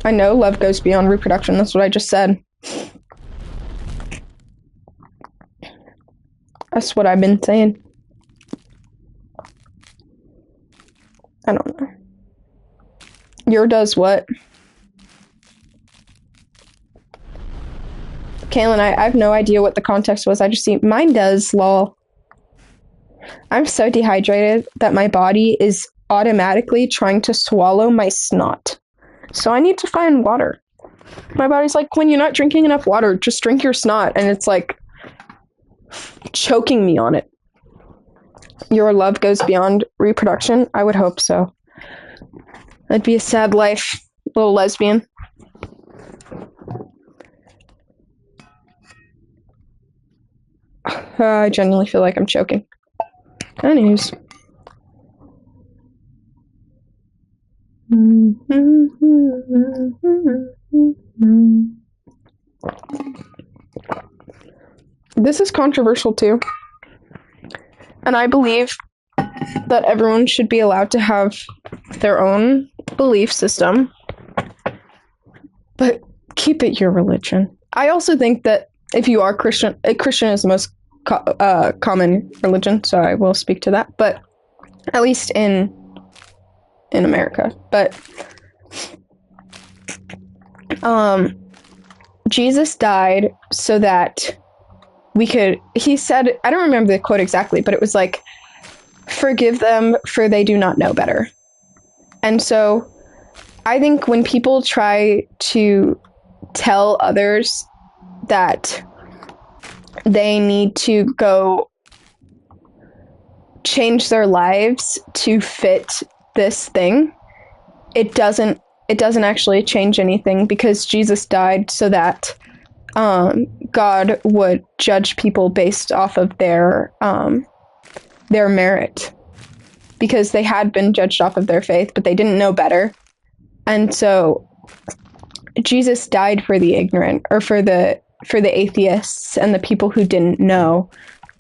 I know love goes beyond reproduction. That's what I just said. That's what I've been saying. I don't know. Your does what? Kaylin, I have no idea what the context was. I just see mine does, lol. I'm so dehydrated that my body is automatically trying to swallow my snot. So I need to find water. My body's like, when you're not drinking enough water, just drink your snot. And it's like choking me on it. Your love goes beyond reproduction? I would hope so. That'd be a sad life, little lesbian. I genuinely feel like I'm choking. Anyways. This is controversial too. And I believe that everyone should be allowed to have their own belief system, but keep it your religion. I also think that if you are Christian, Christian is the most common religion, so I will speak to that, but at least in America. But Jesus died so that we could, he said, I don't remember the quote exactly, but it was like, forgive them for they do not know better. And so I think when people try to tell others that they need to go change their lives to fit this thing, it doesn't actually change anything, because Jesus died so that God would judge people based off of their merit, because they had been judged off of their faith, but they didn't know better. And so Jesus died for the ignorant, or for the atheists and the people who didn't know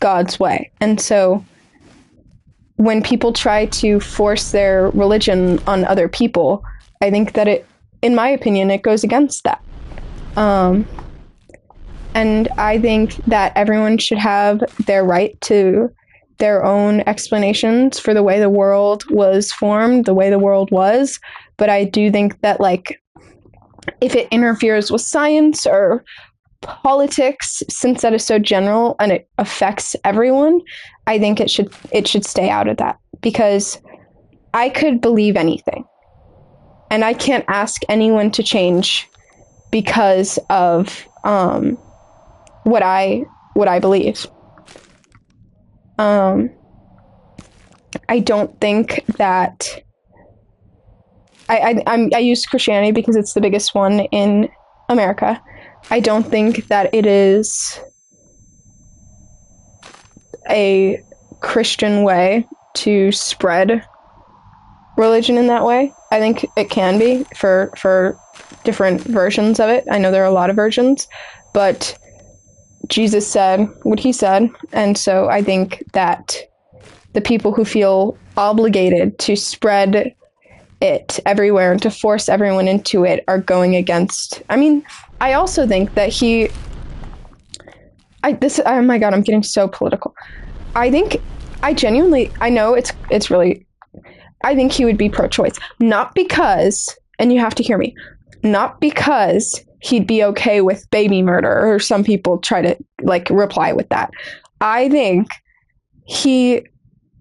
God's way. And so when people try to force their religion on other people, I think that in my opinion, it goes against that. And I think that everyone should have their right to their own explanations for the way the world was formed, the way the world was. But I do think that, like, if it interferes with science or politics, since that is so general and it affects everyone, I think it should stay out of that, because I could believe anything, and I can't ask anyone to change because of what I believe. I don't think that I use Christianity because it's the biggest one in America, I don't think that it is a Christian way to spread religion in that way. I think it can be for different versions of it. I know there are a lot of versions, but Jesus said what he said, and so I think that the people who feel obligated to spread it everywhere and to force everyone into it are going against. I mean, I also think that oh my god, I'm getting so political. I think I know it's really, I think he would be pro-choice. Not because, and you have to hear me, not because he'd be okay with baby murder, or some people try to like reply with that. I think he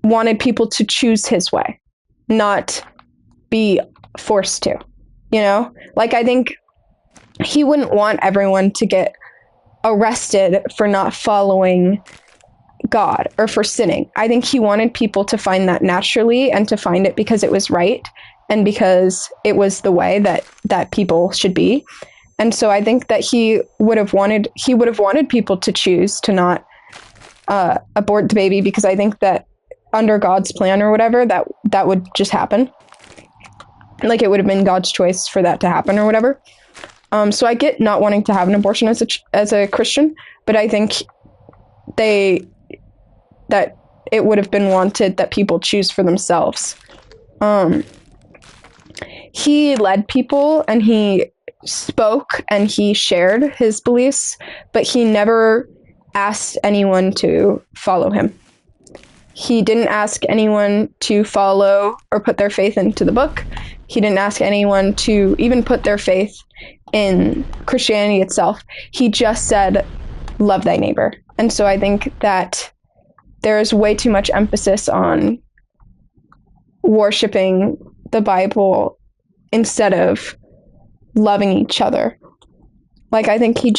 wanted people to choose his way, not be forced to, you know? Like, I think he wouldn't want everyone to get arrested for not following God or for sinning. I think he wanted people to find that naturally and to find it because it was right and because it was the way that people should be. And so I think that he would have wanted people to choose to not abort the baby, because I think that under God's plan or whatever, that would just happen. Like, it would have been God's choice for that to happen or whatever. So I get not wanting to have an abortion as a Christian, but I think that it would have been wanted that people choose for themselves. He led people and he spoke and he shared his beliefs, but he never asked anyone to follow him. He didn't ask anyone to follow or put their faith into the book. He didn't ask anyone to even put their faith in Christianity itself. He just said, love thy neighbor. And so I think that there is way too much emphasis on worshiping the Bible instead of loving each other. Like, I think he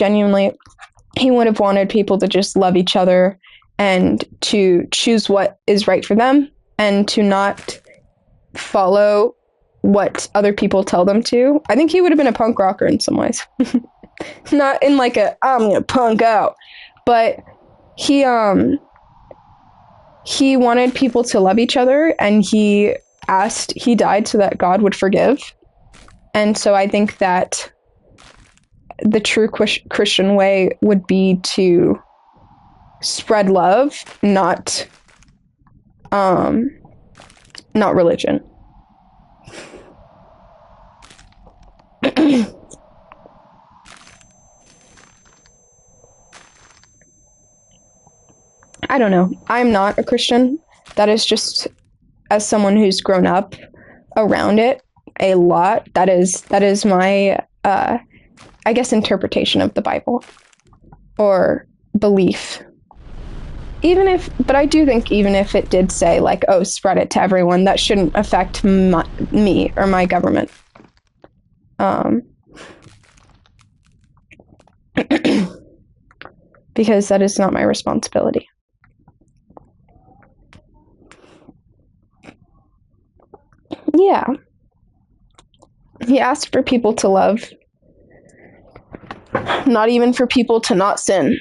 would have wanted people to just love each other and to choose what is right for them and to not follow what other people tell them to. I think he would have been a punk rocker in some ways. Not in like I'm gonna punk out, but he wanted people to love each other, and he died so that God would forgive. And so I think that the true Christian way would be to spread love, not religion. I don't know. I'm not a Christian. That is just, as someone who's grown up around it a lot, that is my I guess interpretation of the Bible or belief. But I do think even if it did say like, oh, spread it to everyone, that shouldn't affect me or my government. Because that is not my responsibility. Yeah. He asked for people to love, not even for people to not sin.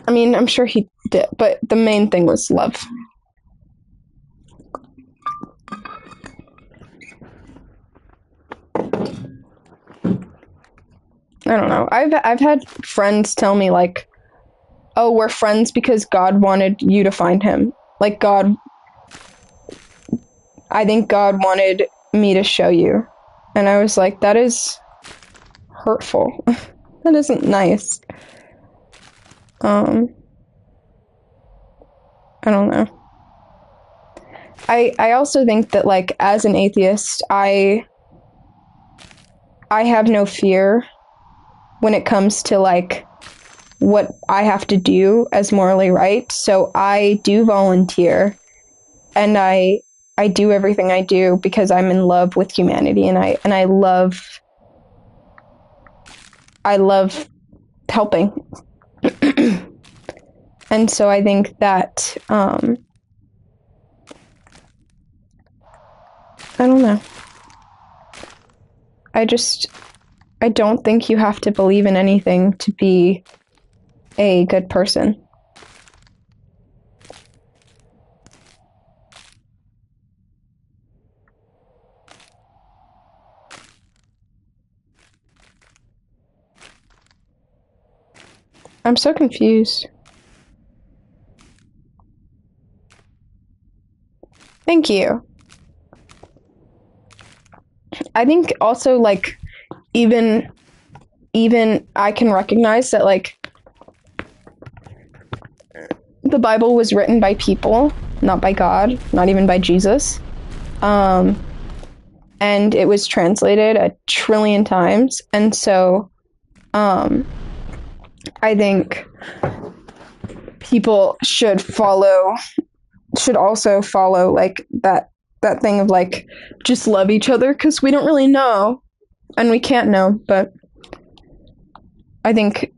I mean, I'm sure he did, but the main thing was love. I don't know. I've had friends tell me like, oh, we're friends because God wanted you to find him. Like, I think God wanted me to show you. And I was like, that is hurtful. That isn't nice. I don't know. I also think that, like, as an atheist, I have no fear when it comes to, like, what I have to do as morally right. So I do volunteer, and I do everything I do because I'm in love with humanity, and I love helping. And so I think that I don't know. I don't think you have to believe in anything to be a good person. I'm so confused. Thank you. I think also, like, even I can recognize that, like, the Bible was written by people, not by God, not even by Jesus. And it was translated 1 trillion times. And so, I think people should also follow, like, that thing of, like, just love each other, because we don't really know, and we can't know, but I think,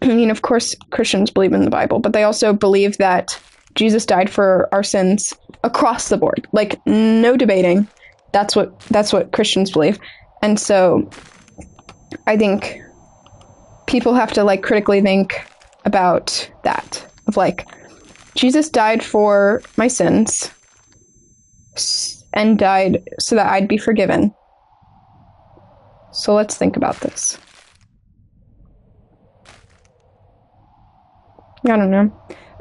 I mean, of course, Christians believe in the Bible, but they also believe that Jesus died for our sins across the board. Like, no debating. That's what Christians believe. And so I think people have to, like, critically think about that. Of, like, Jesus died for my sins and died so that I'd be forgiven. So let's think about this. I don't know.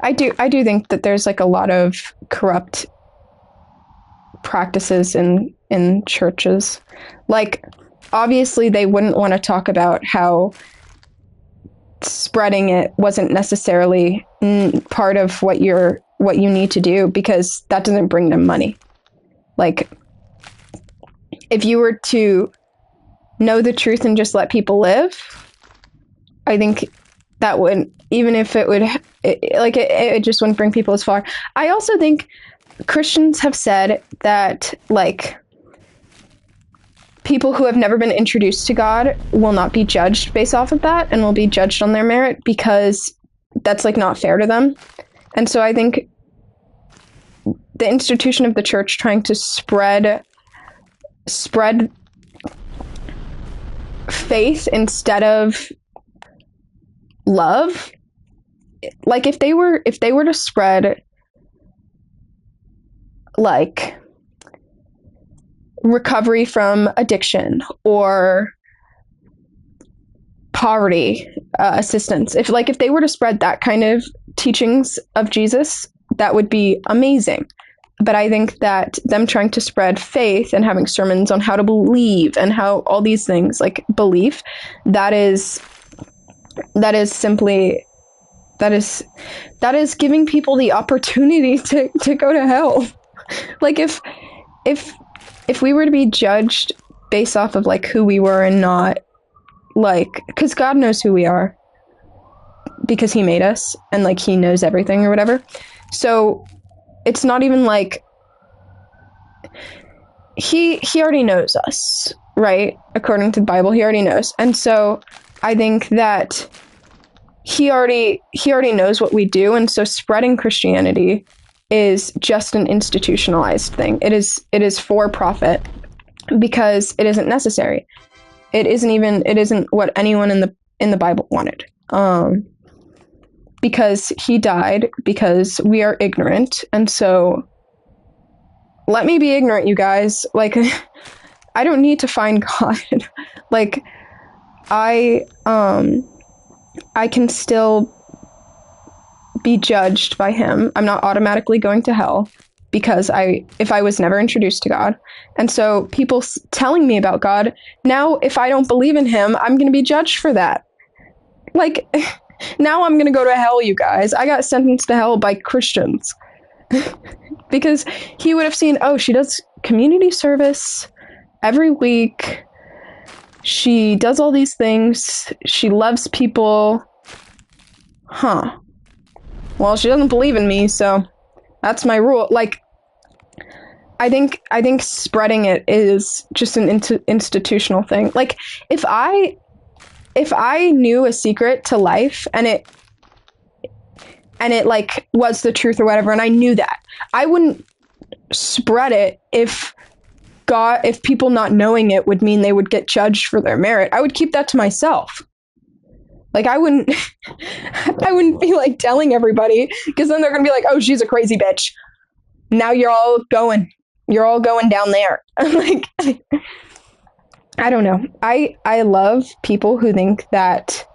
I do think that there's, like, a lot of corrupt practices in churches. Like, obviously they wouldn't want to talk about how spreading it wasn't necessarily part of what you need to do, because that doesn't bring them money. Like, if you were to know the truth and just let people live, I think that would, even if it would, it just wouldn't bring people as far. I also think Christians have said that, like, people who have never been introduced to God will not be judged based off of that, and will be judged on their merit, because that's, like, not fair to them. And so I think the institution of the church trying to spread faith instead of love, like, if they were to spread, like, recovery from addiction or poverty assistance, if they were to spread that kind of teachings of Jesus, that would be amazing. But I think that them trying to spread faith and having sermons on how to believe and how all these things, like belief, that is giving people the opportunity to go to hell. Like, if we were to be judged based off of, like, who we were and not, like, because God knows who we are, because he made us, and, like, he knows everything or whatever. So it's not even like he already knows us, right? According to the Bible, he already knows. And so I think that he already knows what we do, and so spreading Christianity is just an institutionalized thing. It is for profit, because it isn't necessary. It isn't what anyone in the Bible wanted. Because he died because we are ignorant, and so let me be ignorant, you guys. Like, I don't need to find God. Like, I can still be judged by him. I'm not automatically going to hell because if I was never introduced to God. And so people telling me about God, now if I don't believe in him, I'm going to be judged for that. Like, now I'm going to go to hell, you guys. I got sentenced to hell by Christians. Because he would have seen, oh, she does community service every week. She does all these things. She loves people. Huh. Well, she doesn't believe in me, so that's my rule. Like, I think spreading it is just an institutional thing. Like, if I knew a secret to life and it like was the truth or whatever, and I knew that, I wouldn't spread it if if people not knowing it would mean they would get judged for their merit, I would keep that to myself. Like, I wouldn't be like telling everybody, because then they're gonna be like, oh, she's a crazy bitch. Now you're all going down there. Like, I don't know. I love people who think that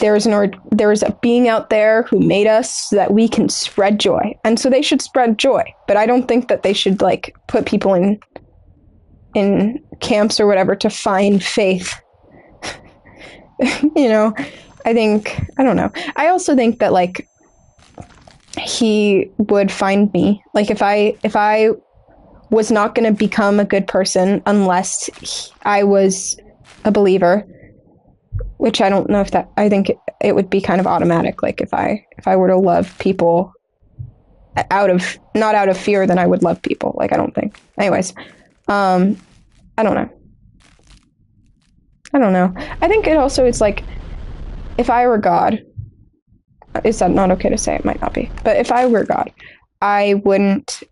there's a being out there who made us so that we can spread joy. And so they should spread joy. But I don't think that they should like put people in camps or whatever to find faith. You know, I don't know. I also think that like he would find me. Like if I was not going to become a good person unless I was a believer, which I don't know if that, I think it would be kind of automatic. Like if I were to love people not out of fear, then I would love people. Like, I don't think. Anyways, I don't know. I think it also is like, if I were God, is that not okay to say? It might not be. But if I were God, I wouldn't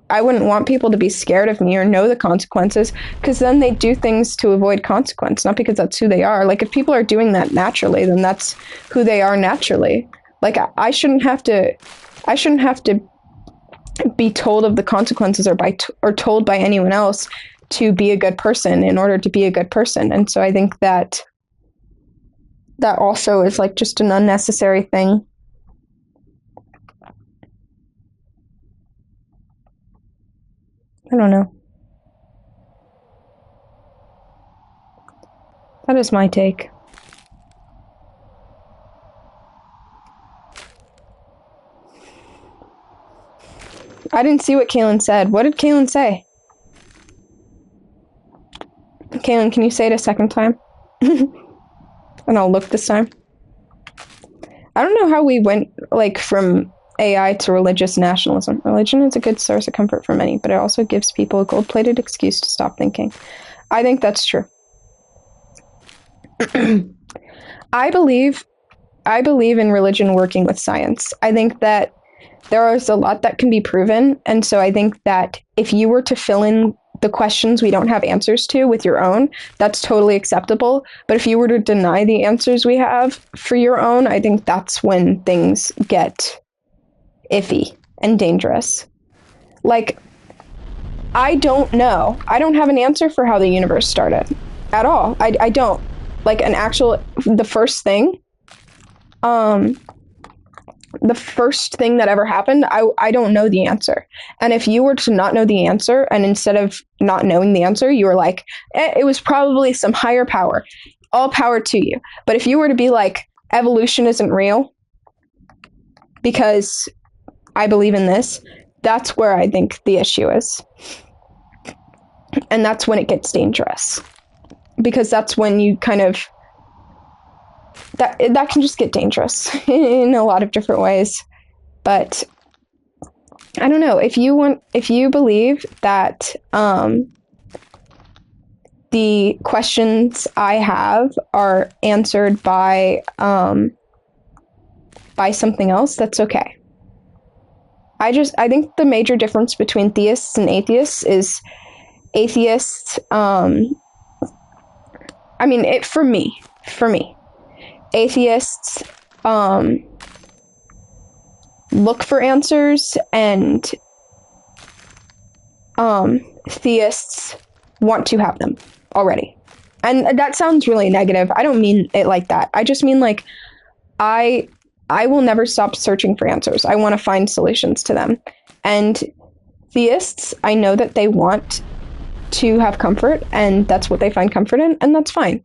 want people to be scared of me or know the consequences, because then they do things to avoid consequence, not because that's who they are. Like, if people are doing that naturally, then that's who they are naturally. Like, I shouldn't have to be told of the consequences or told by anyone else to be a good person in order to be a good person. And so I think that also is like just an unnecessary thing. I don't know. That is my take. I didn't see what Kaylin said. What did Kaylin say? Kaylin, can you say it a second time? And I'll look this time. I don't know how we went like from AI to religious nationalism. Religion is a good source of comfort for many, but it also gives people a gold-plated excuse to stop thinking. I think that's true. I believe in religion working with science. I think that there is a lot that can be proven, and so I think that if you were to fill in the questions we don't have answers to with your own, that's totally acceptable. But if you were to deny the answers we have for your own, I think that's when things get iffy and dangerous. Like, I don't know. I don't have an answer for how the universe started at all. I don't. Like, the first thing that ever happened, I don't know the answer. And if you were to not know the answer, and instead of not knowing the answer, you were like, it was probably some higher power. All power to you. But if you were to be like, evolution isn't real, because I believe in this, that's where I think the issue is. And that's when it gets dangerous. Because that's when you kind of... That can just get dangerous in a lot of different ways. But I don't know, if you believe that the questions I have are answered by something else, that's okay. I think the major difference between theists and atheists is atheists, for me, atheists look for answers, and theists want to have them already. And that sounds really negative. I don't mean it like that. I just mean like I will never stop searching for answers. I want to find solutions to them. And theists, I know that they want to have comfort, and that's what they find comfort in, and that's fine.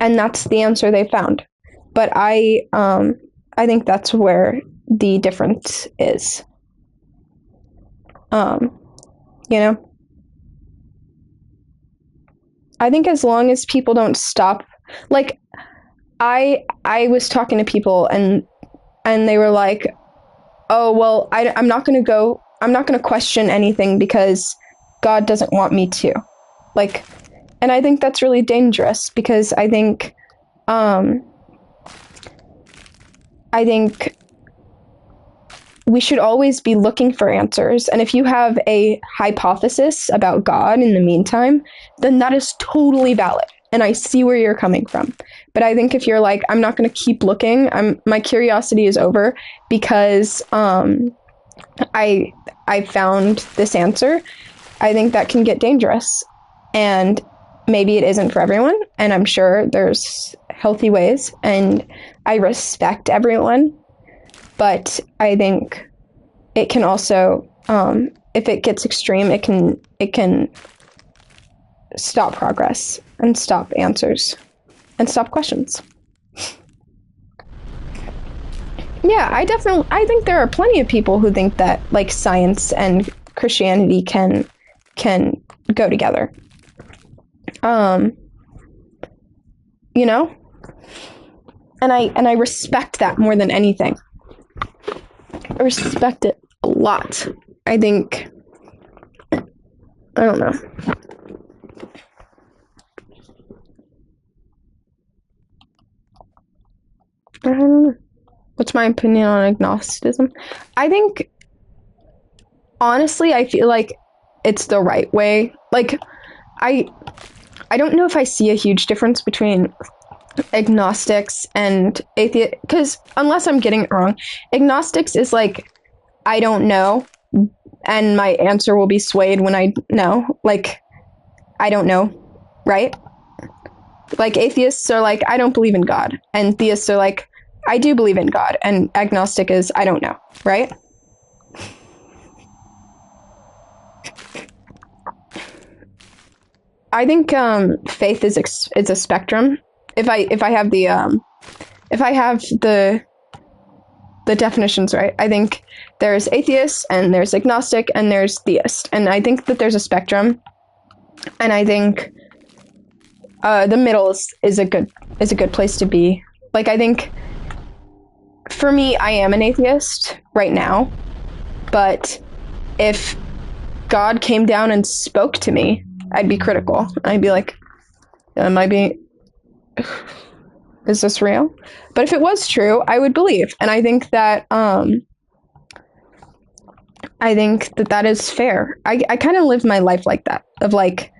And that's the answer they found. But I think that's where the difference is. I think as long as people don't stop, like, I was talking to people and they were like, oh, well, I'm not going to question anything because God doesn't want me to. Like, and I think that's really dangerous, because I think we should always be looking for answers. And if you have a hypothesis about God in the meantime, then that is totally valid. And I see where you're coming from. But I think if you're like, I'm not going to keep looking, my curiosity is over because I found this answer, I think that can get dangerous. And maybe it isn't for everyone. And I'm sure there's healthy ways. And I respect everyone. But I think it can also, if it gets extreme, it can stop progress and stop answers and stop questions. Yeah, I think there are plenty of people who think that like science and Christianity can go together. You know? And I respect that more than anything. I respect it a lot. I think, I don't know. What's my opinion on agnosticism? I think, honestly, I feel like it's the right way. Like, I don't know if I see a huge difference between agnostics and atheists, because unless I'm getting it wrong, agnostics is like, I don't know, and my answer will be swayed when I know. Like, I don't know, right? Like, atheists are like, I don't believe in God, and theists are like, I do believe in God, and agnostic is, I don't know, right? I think faith is a spectrum. If I have the definitions right, I think there's atheist and there's agnostic and there's theist, and I think that there's a spectrum, and I think the middle is a good place to be. Like, I think for me, I am an atheist right now, but if God came down and spoke to me, I'd be critical. I'd be like, is this real? But if it was true, I would believe. And I think that that is fair. I kind of live my life like that, of like,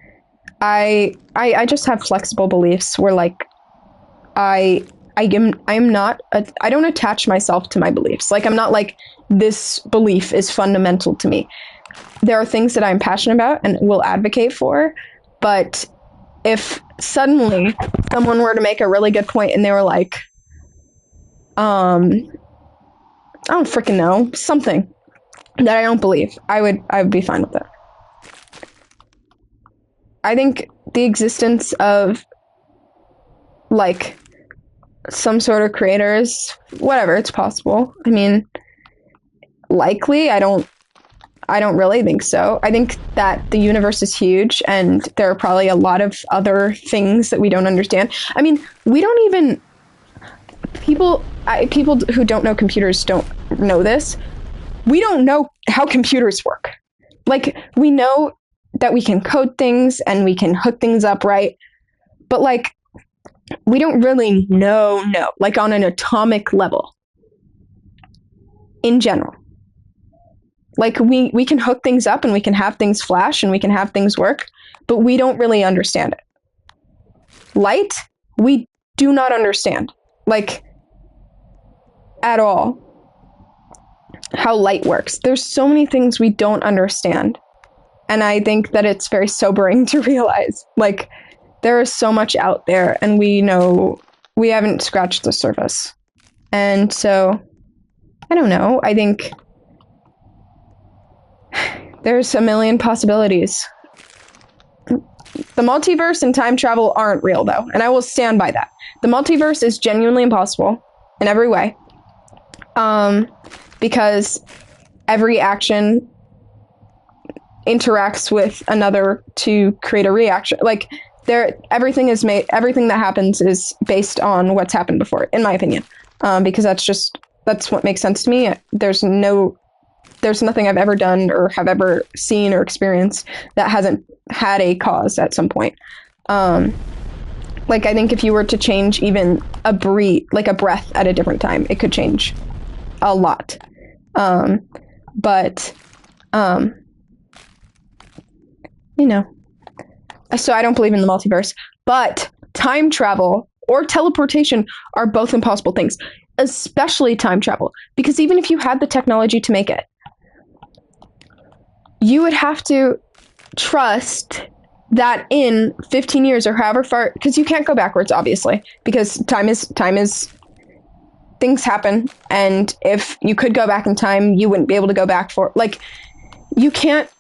I just have flexible beliefs where like I don't attach myself to my beliefs. Like, I'm not like, this belief is fundamental to me. There are things that I'm passionate about and will advocate for, but if suddenly someone were to make a really good point and they were like, I don't freaking know, something that I don't believe, I would be fine with it. I think the existence of like some sort of creators, whatever, it's possible. I mean, likely, I don't really think so. I think that the universe is huge and there are probably a lot of other things that we don't understand. I mean, we don't even, people who don't know computers don't know this. We don't know how computers work. Like, we know that we can code things and we can hook things up, right? But like, we don't really know, like on an atomic level in general. Like, we can hook things up and we can have things flash and we can have things work, but we don't really understand it. Light, we do not understand, like, at all, how light works. There's so many things we don't understand. And I think that it's very sobering to realize, like, there is so much out there and we know we haven't scratched the surface. And so, I don't know, I think there's a million possibilities. The multiverse and time travel aren't real, though, and I will stand by that. The multiverse is genuinely impossible in every way, because every action interacts with another to create a reaction. Like, everything that happens is based on what's happened before, in my opinion, because that's what makes sense to me. There's nothing I've ever done or have ever seen or experienced that hasn't had a cause at some point. Like, I think if you were to change even a breath at a different time, it could change a lot. But, you know. So I don't believe in the multiverse. But time travel or teleportation are both impossible things, especially time travel. Because even if you had the technology to make it, you would have to trust that in 15 years or however far, because you can't go backwards, obviously, because time is things happen, and if you could go back in time, you wouldn't be able to go back for, like, you can't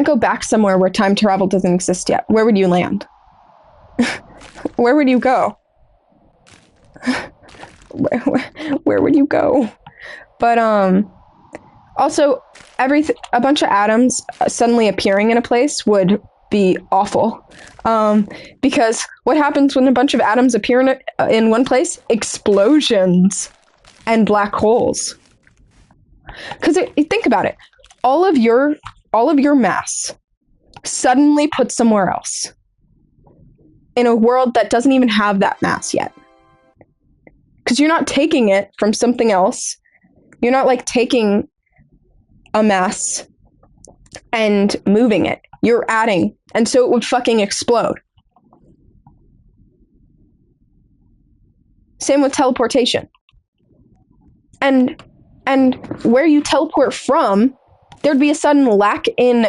go back somewhere where time travel doesn't exist yet. Where would you land? Where would you go? Where would you go? But also, a bunch of atoms suddenly appearing in a place would be awful. Because what happens when a bunch of atoms appear in one place? Explosions and black holes. Because think about it, all of your mass suddenly put somewhere else in a world that doesn't even have that mass yet. Because you're not taking it from something else. You're not like taking a mass and moving it. You're adding, and so it would fucking explode. Same with teleportation. And where you teleport from, there'd be a sudden lack in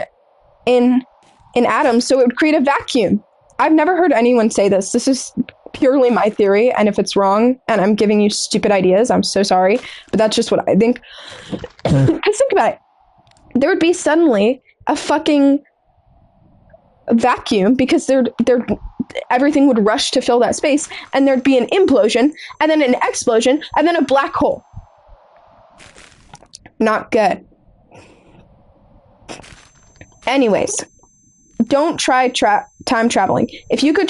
atoms, so it would create a vacuum. I've never heard anyone say this. This is purely my theory, and if it's wrong and I'm giving you stupid ideas, I'm so sorry, but that's just what I think. Because think about it. There would be suddenly a fucking vacuum because everything would rush to fill that space, and there'd be an implosion, and then an explosion, and then a black hole. Not good. Anyways, don't try time traveling. If you could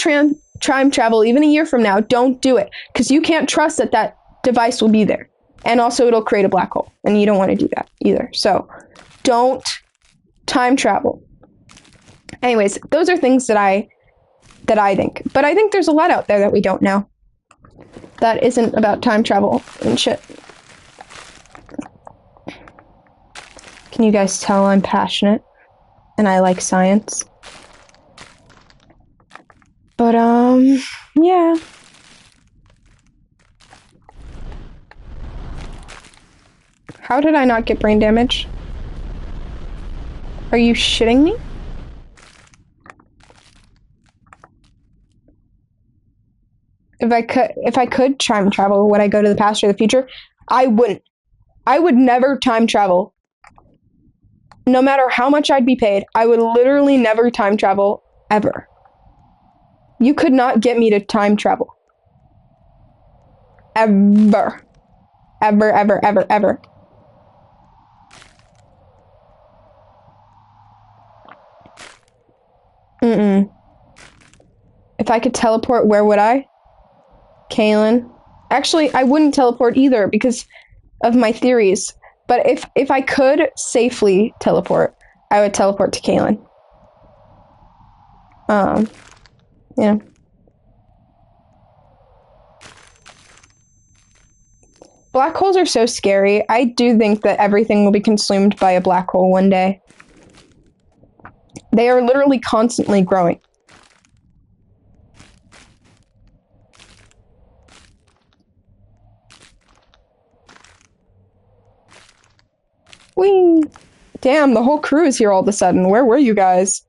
time travel even a year from now, don't do it, because you can't trust that device will be there, and also it'll create a black hole, and you don't want to do that either. So don't time travel. Anyways, those are things that I think, but I think there's a lot out there that we don't know that isn't about time travel and shit. Can you guys tell I'm passionate and I like science? But yeah. How did I not get brain damage? Are you shitting me? If I could time travel, would I go to the past or the future? I wouldn't. I would never time travel. No matter how much I'd be paid, I would literally never time travel ever. You could not get me to time travel. Ever. Ever, ever, ever, ever. If I could teleport, where would I? Kaylin. Actually, I wouldn't teleport either because of my theories. But if I could safely teleport, I would teleport to Kaylin. Yeah. Black holes are so scary. I do think that everything will be consumed by a black hole one day. They are literally constantly growing. Whee! Damn, the whole crew is here all of a sudden. Where were you guys?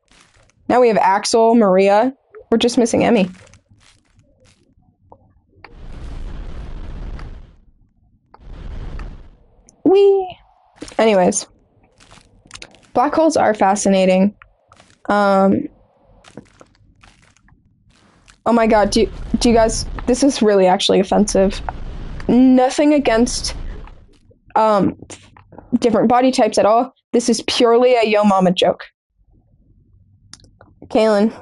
Now we have Axel, Maria. We're just missing Emmy. Whee! Anyways. Black holes are fascinating. Oh my god, do you guys... This is really actually offensive. Nothing against different body types at all. This is purely a yo mama joke. Kaylin,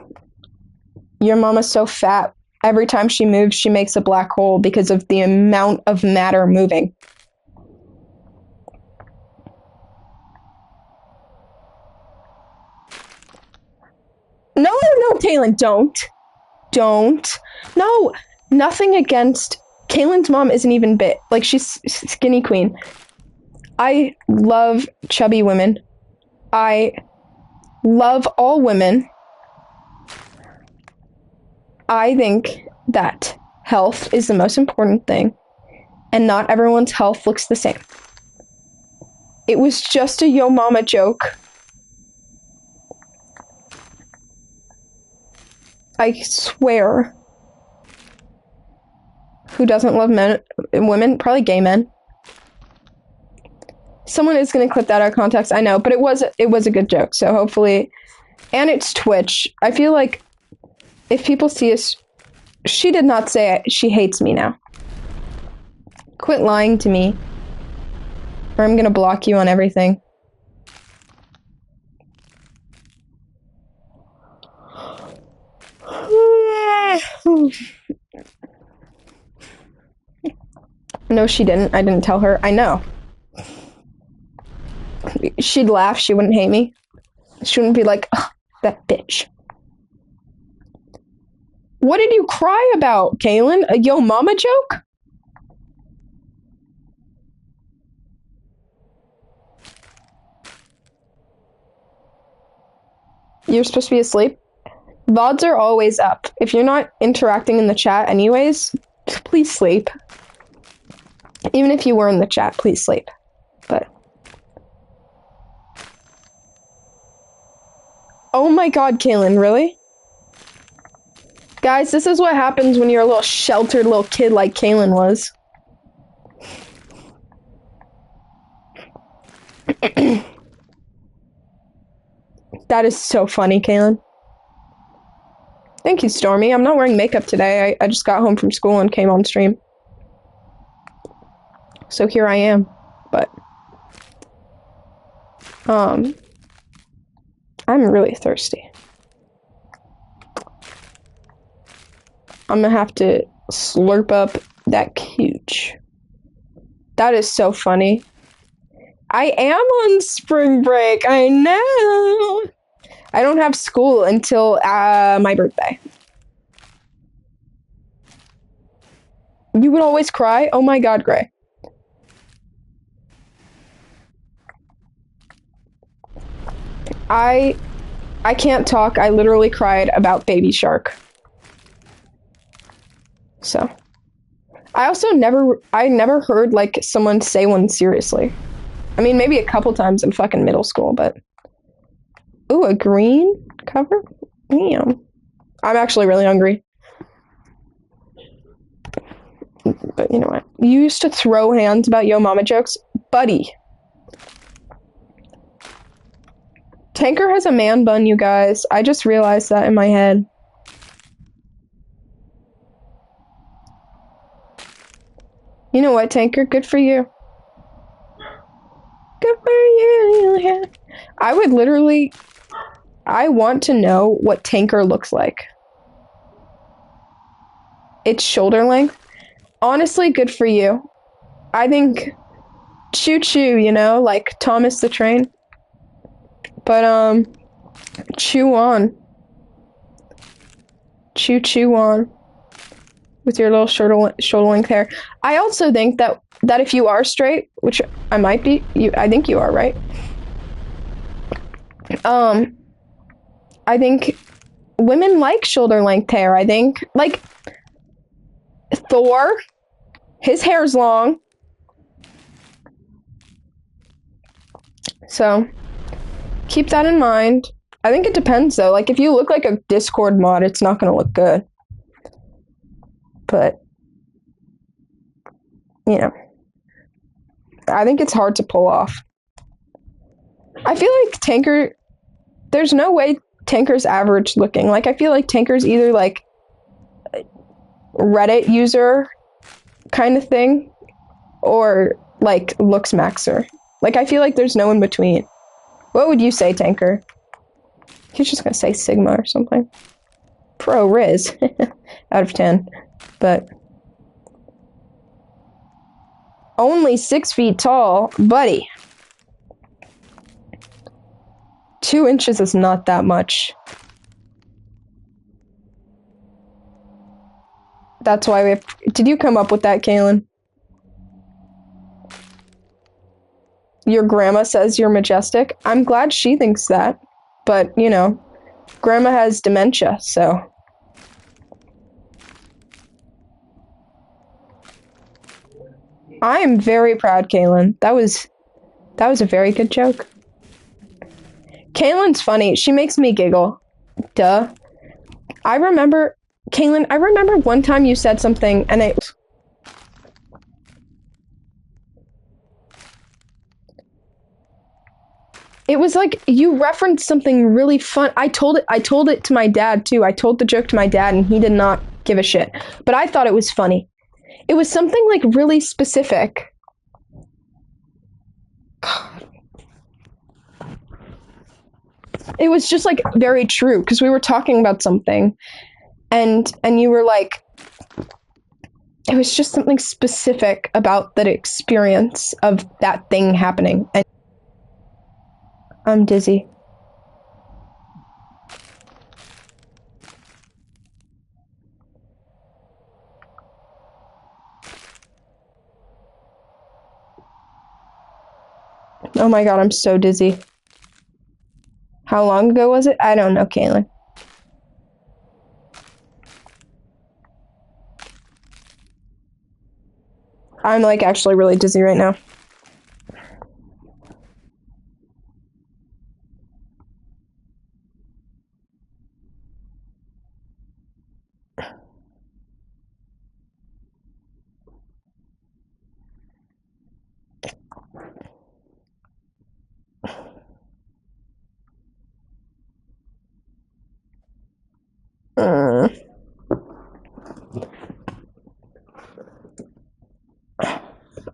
your mama's so fat. Every time she moves, she makes a black hole because of the amount of matter moving. No, Kaylin, don't. No, nothing against Kaylin's mom isn't even bit. Like, she's skinny queen. I love chubby women. I love all women. I think that health is the most important thing, and not everyone's health looks the same. It was just a yo mama joke. I swear. Who doesn't love men and women? Probably gay men. Someone is going to clip that out of context, I know, but it was a good joke, so hopefully... And it's Twitch. I feel like if people see us... She did not say it. She hates me now. Quit lying to me, or I'm going to block you on everything. No, she didn't. I didn't tell her. I know. She'd laugh. She wouldn't hate me. She wouldn't be like, ugh, that bitch. What did you cry about, Kaylin? A yo mama joke? You're supposed to be asleep? VODs are always up. If you're not interacting in the chat anyways, please sleep. Even if you were in the chat, please sleep. But... Oh my god, Kaylin, really? Guys, this is what happens when you're a little sheltered little kid like Kaylin was. That is so funny, Kaylin. Thank you, Stormy. I'm not wearing makeup today. I just got home from school and came on stream. So here I am. But... I'm really thirsty. I'm gonna have to slurp up that cooch. That is so funny. I am on spring break, I know! I don't have school until my birthday. You would always cry? Oh my god, Gray. I can't talk. I literally cried about Baby Shark. So. I never heard, like, someone say one seriously. I mean, maybe a couple times in fucking middle school, but... Ooh, a green cover? Damn. I'm actually really hungry. But you know what? You used to throw hands about yo mama jokes? Buddy. Tanker has a man bun, you guys. I just realized that in my head. You know what, Tanker? Good for you. Good for you. Yeah. I would literally... I want to know what Tanker looks like. It's shoulder length. Honestly, good for you. I think... Choo-choo, you know? Like Thomas the Train. But, chew on. Chew on. With your little shoulder length hair. I also think that if you are straight, which I might be, I think you are, right? I think women like shoulder length hair, I think. Like, Thor, his hair's long. So, keep that in mind. I think it depends, though. Like, if you look like a Discord mod, it's not gonna look good. But, you know, I think it's hard to pull off. I feel like Tanker, there's no way Tanker's average looking. Like, I feel like Tanker's either, like, Reddit user kind of thing, or, like, looks maxer. Like, I feel like there's no in between. What would you say, Tanker? He's just gonna say Sigma or something. Pro Riz. Out of 10. But... Only 6 feet tall, buddy. 2 inches is not that much. That's why we have... Did you come up with that, Kaylin? Your grandma says you're majestic? I'm glad she thinks that. But, you know, grandma has dementia, so... I am very proud, Kaylin. That was a very good joke. Kaylin's funny. She makes me giggle. Duh. Kaylin, I remember one time you said something and it was like you referenced something really fun. I told it to my dad too. I told the joke to my dad and he did not give a shit. But I thought it was funny. It was something like really specific. It was just like very true because we were talking about something and you were like, it was just something specific about that experience of that thing happening. And I'm dizzy. Oh my god, I'm so dizzy. How long ago was it? I don't know, Kaylin. I'm like actually really dizzy right now.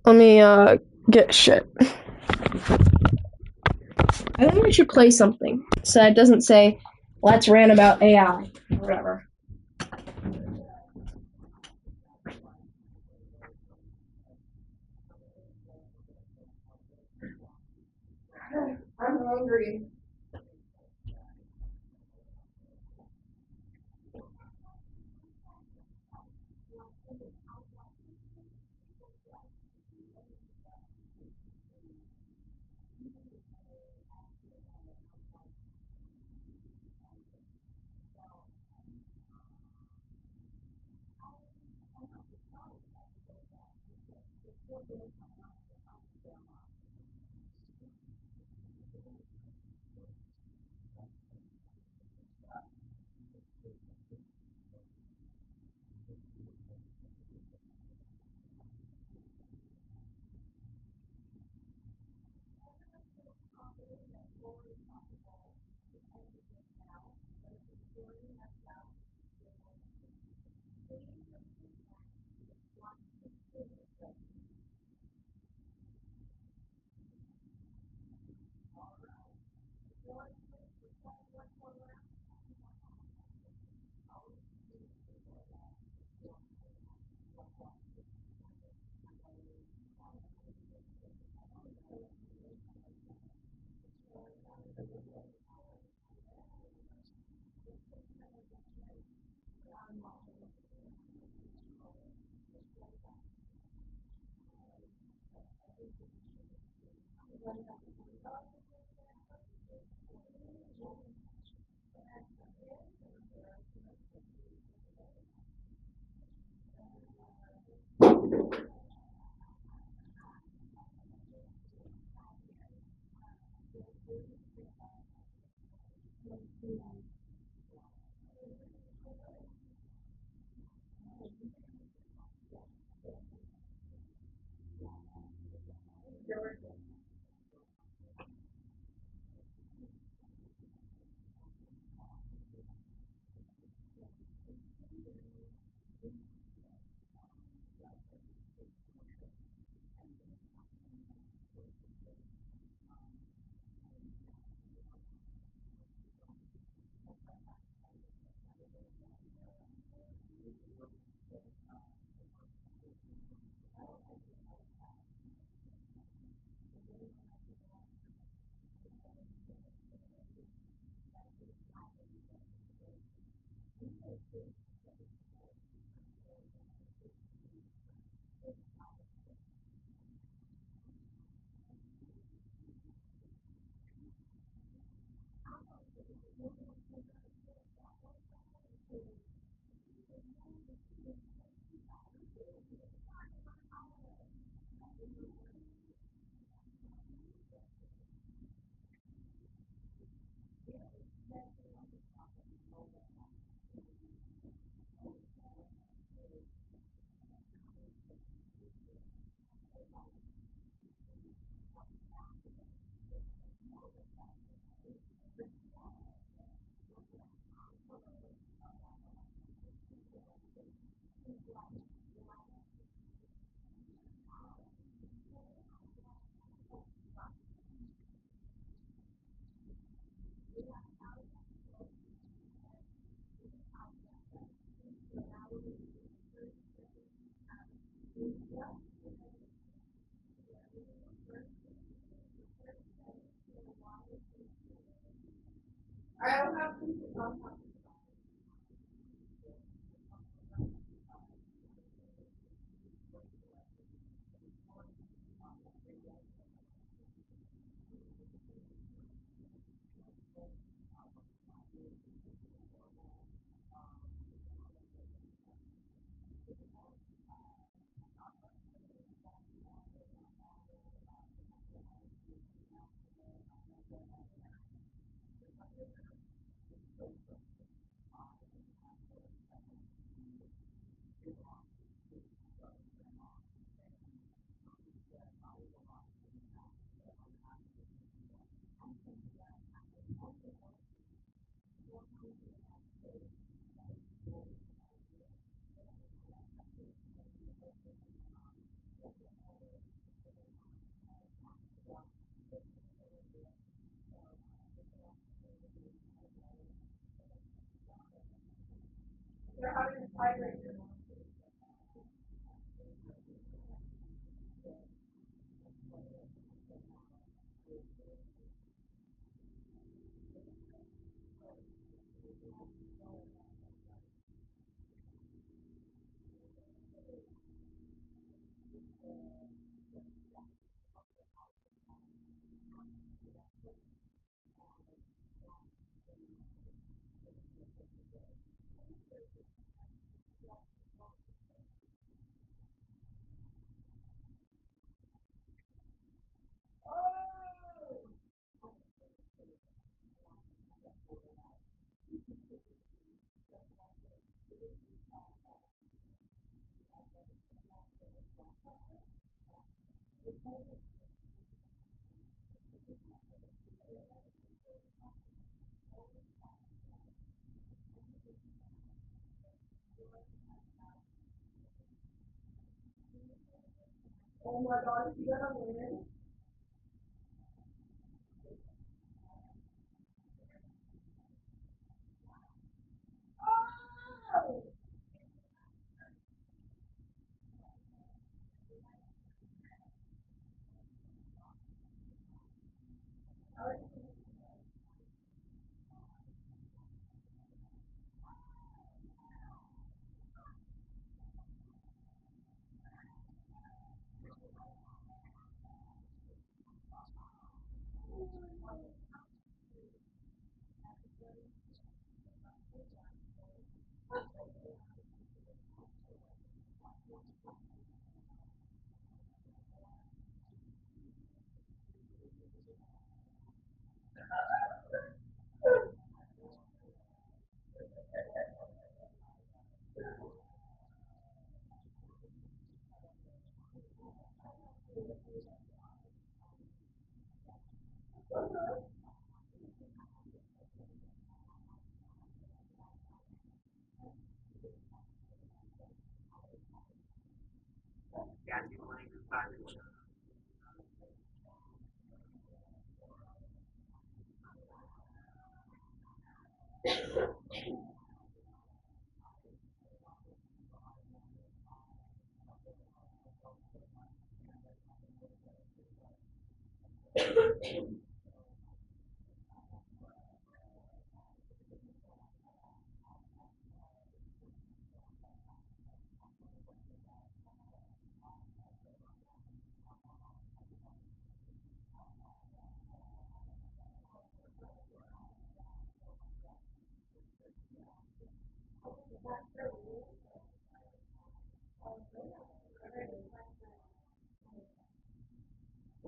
Let me get shit. I think we should play something so it doesn't say let's rant about AI or whatever. I'm hungry.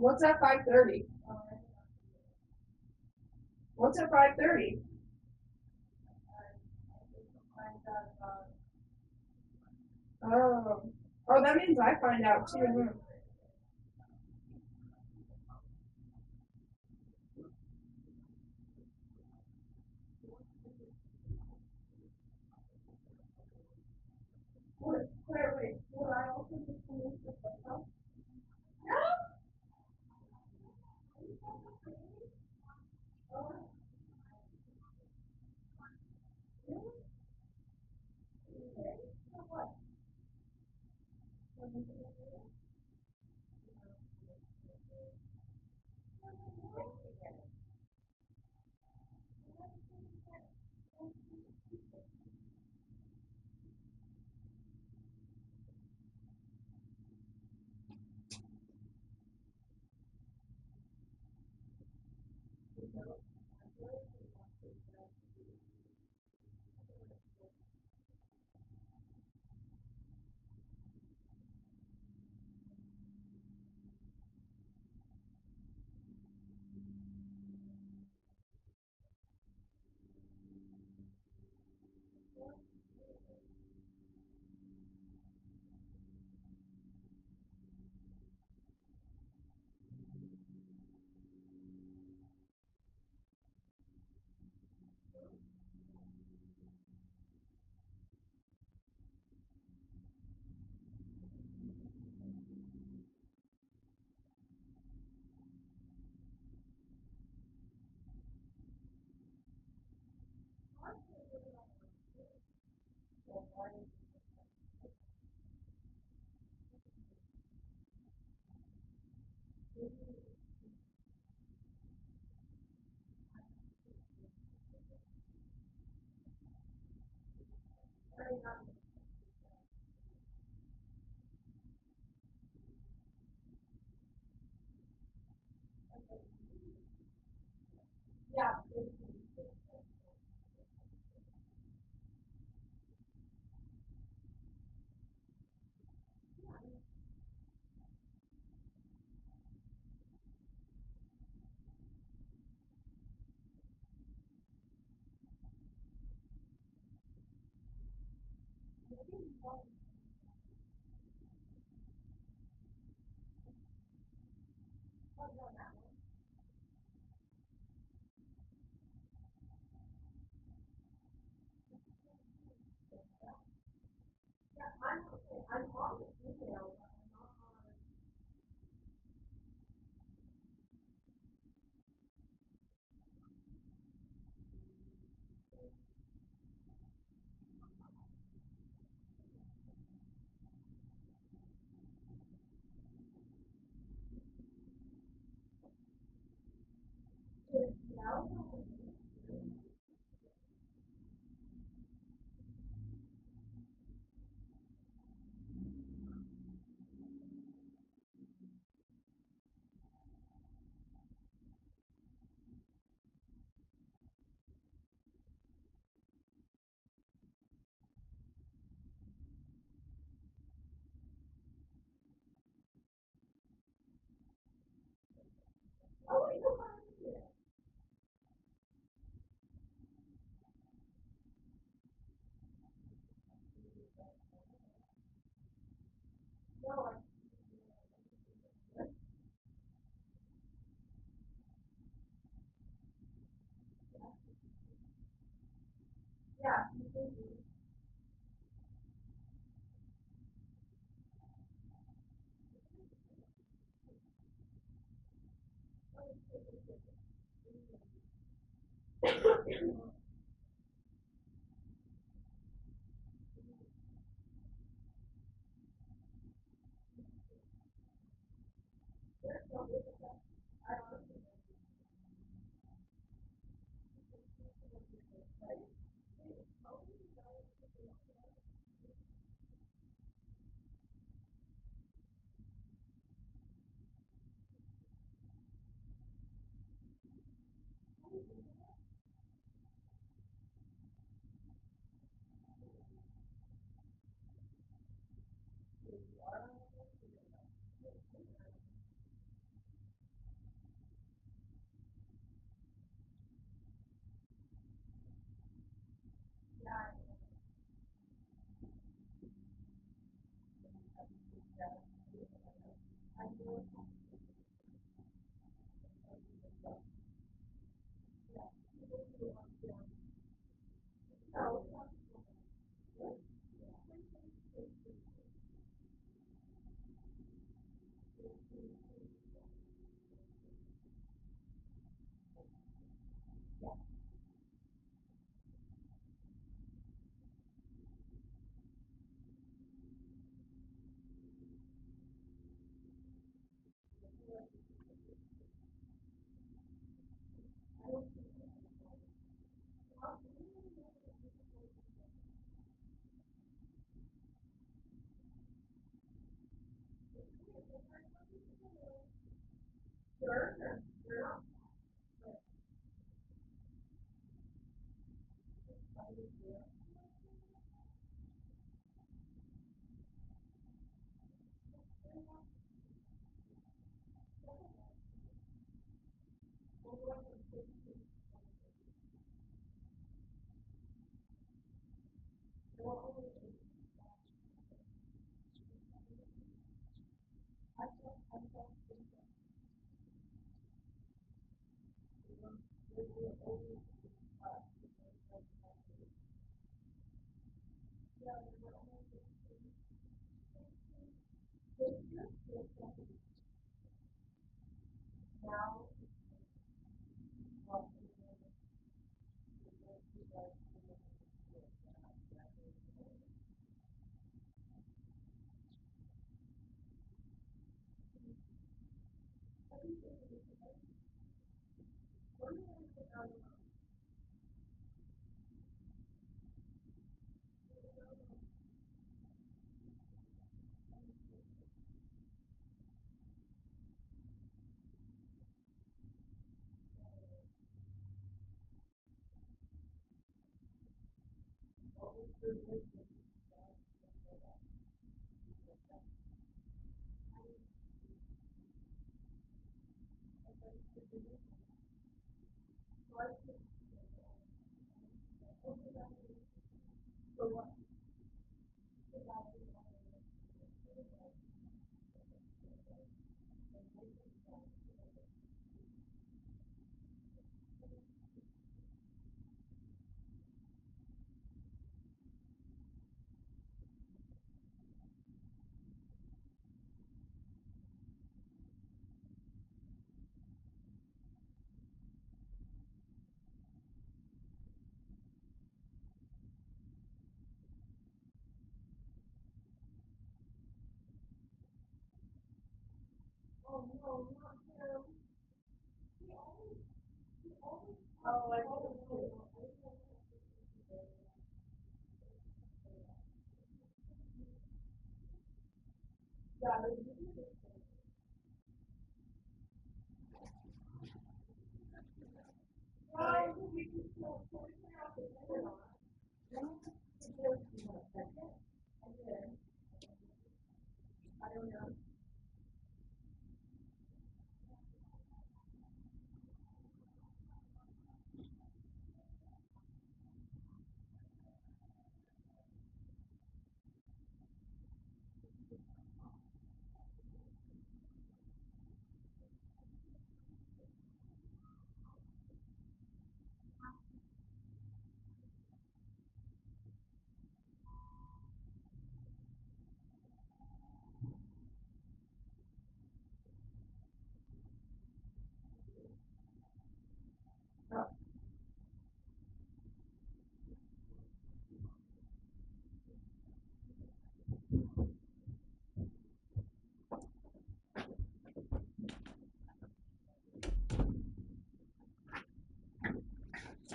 What's at 5:30? What's at 5:30? Oh. Oh, that means I find out too. Huh? Wait. Will I also just finish the podcast?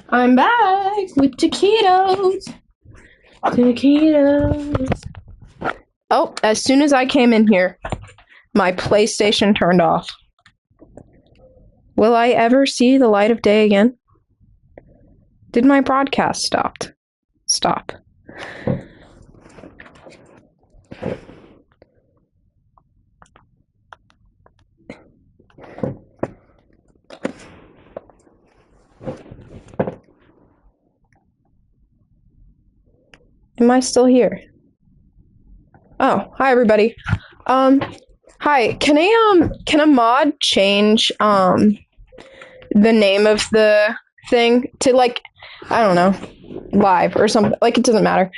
I'm back with taquitos. Taquitos. Oh, as soon as I came in here, my PlayStation turned off. Will I ever see the light of day again? Did my broadcast stop? Am I still here? Oh, hi everybody. Hi. Can a mod change the name of the thing to, like, I don't know, live or something? Like, it doesn't matter.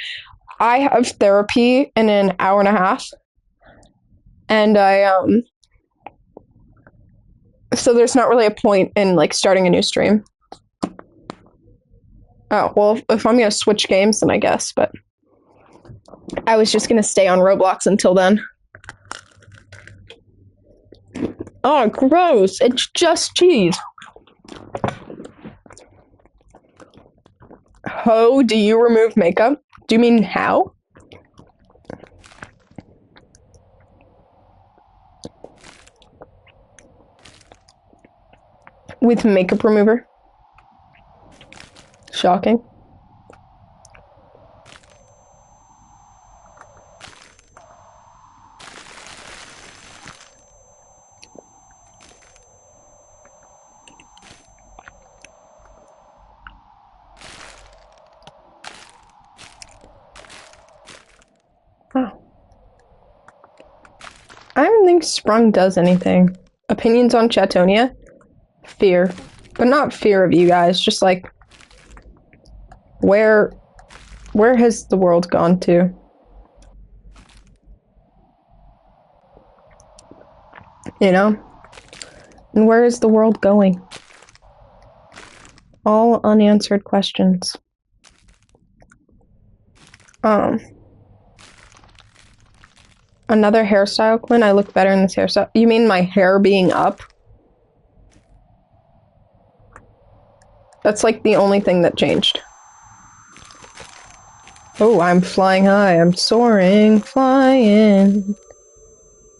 I have therapy in an hour and a half, and so there's not really a point in, like, starting a new stream. Oh, well, if I'm gonna switch games, then I guess, but I was just gonna stay on Roblox until then. Oh, gross! It's just cheese. How do you remove makeup? Do you mean how? With makeup remover? Shocking. Oh. I don't think Sprung does anything. Opinions on Chatonia? Fear. But not fear of you guys, just like, where has the world gone to? You know? And where is the world going? All unanswered questions. Another hairstyle, Quinn? I look better in this hairstyle. You mean my hair being up? That's like the only thing that changed. Oh, I'm flying high. I'm soaring, flying.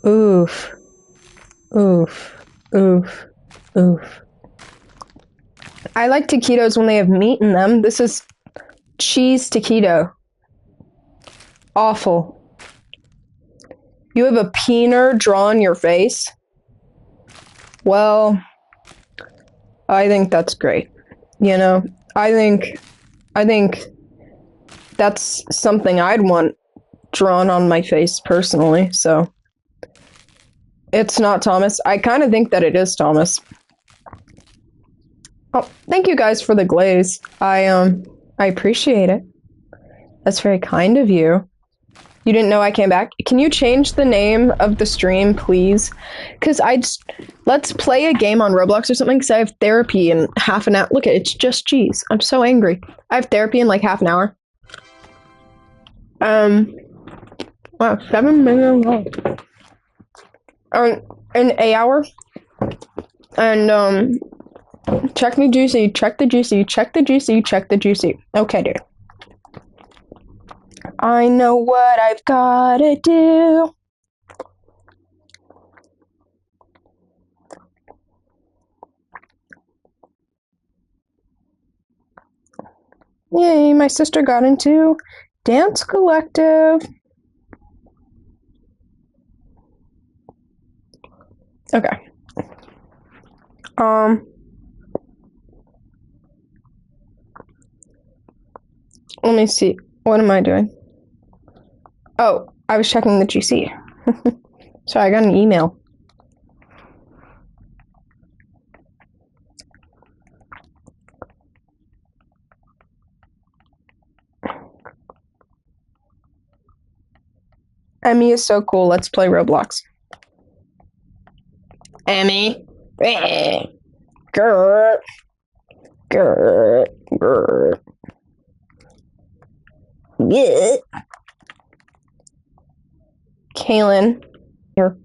Oof. Oof. Oof. Oof. I like taquitos when they have meat in them. This is cheese taquito. Awful. You have a peener drawn your face? Well, I think that's great. You know, I think that's something I'd want drawn on my face personally, so it's not Thomas. I kind of think that it is Thomas. Oh, thank you guys for the glaze. I appreciate it. That's very kind of you. You didn't know I came back? Can you change the name of the stream, please? Because let's play a game on Roblox or something, because I have therapy in half an hour. Look, it's just cheese. I'm so angry. I have therapy in like half an hour. Wow, 7 minutes long. In an hour. And, check the juicy, check the juicy, check the juicy, check the juicy. Okay, dude. I know what I've gotta do. Yay, my sister got into dance collective. Okay. Let me see. What am I doing? Oh, I was checking the GC. Sorry, I got an email. Emmy is so cool. Let's play Roblox. Emmy. Grr. Grr. Grr. Yeah. Kaylin. Here.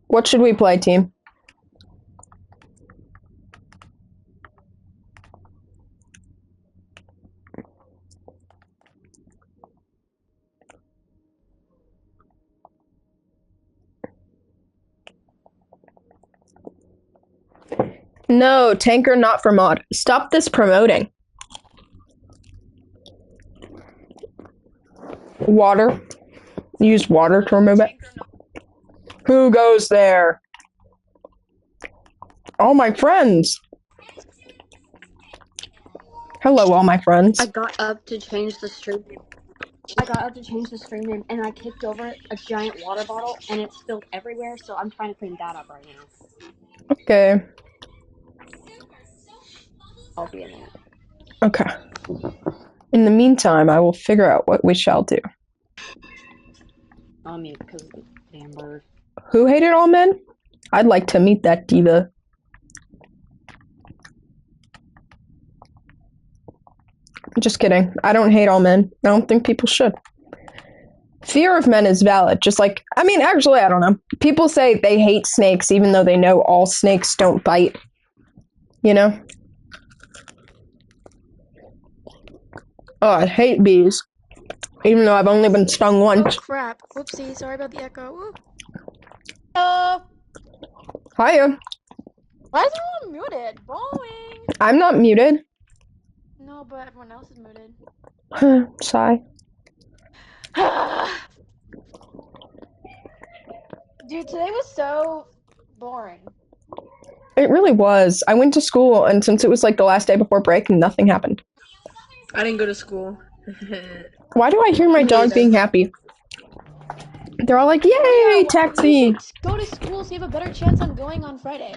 What should we play, team? No, tanker not for mod. Stop this promoting. Water. Use water to remove it. Who goes there? All my friends. Hello, all my friends. I got up to change the stream name, and I kicked over a giant water bottle, and it spilled everywhere, so I'm trying to clean that up right now. Okay. I'll be in there. Okay. In the meantime, I will figure out what we shall do. I'll mute because of the damn bird. Who hated all men? I'd like to meet that diva. Just kidding. I don't hate all men. I don't think people should. Fear of men is valid. Just like, I mean, actually, I don't know. People say they hate snakes even though they know all snakes don't bite. You know? Oh, I hate bees. Even though I've only been stung once. Oh crap. Whoopsie, sorry about the echo. Whoop. Hiya. Why is everyone muted? Boing! I'm not muted. No, but everyone else is muted. Sigh. Dude, today was so boring. It really was. I went to school, and since it was like the last day before break, nothing happened. I didn't go to school. Why do I hear my dog being happy? They're all like, yay, taxi! You should go to school so you have a better chance on going on Friday.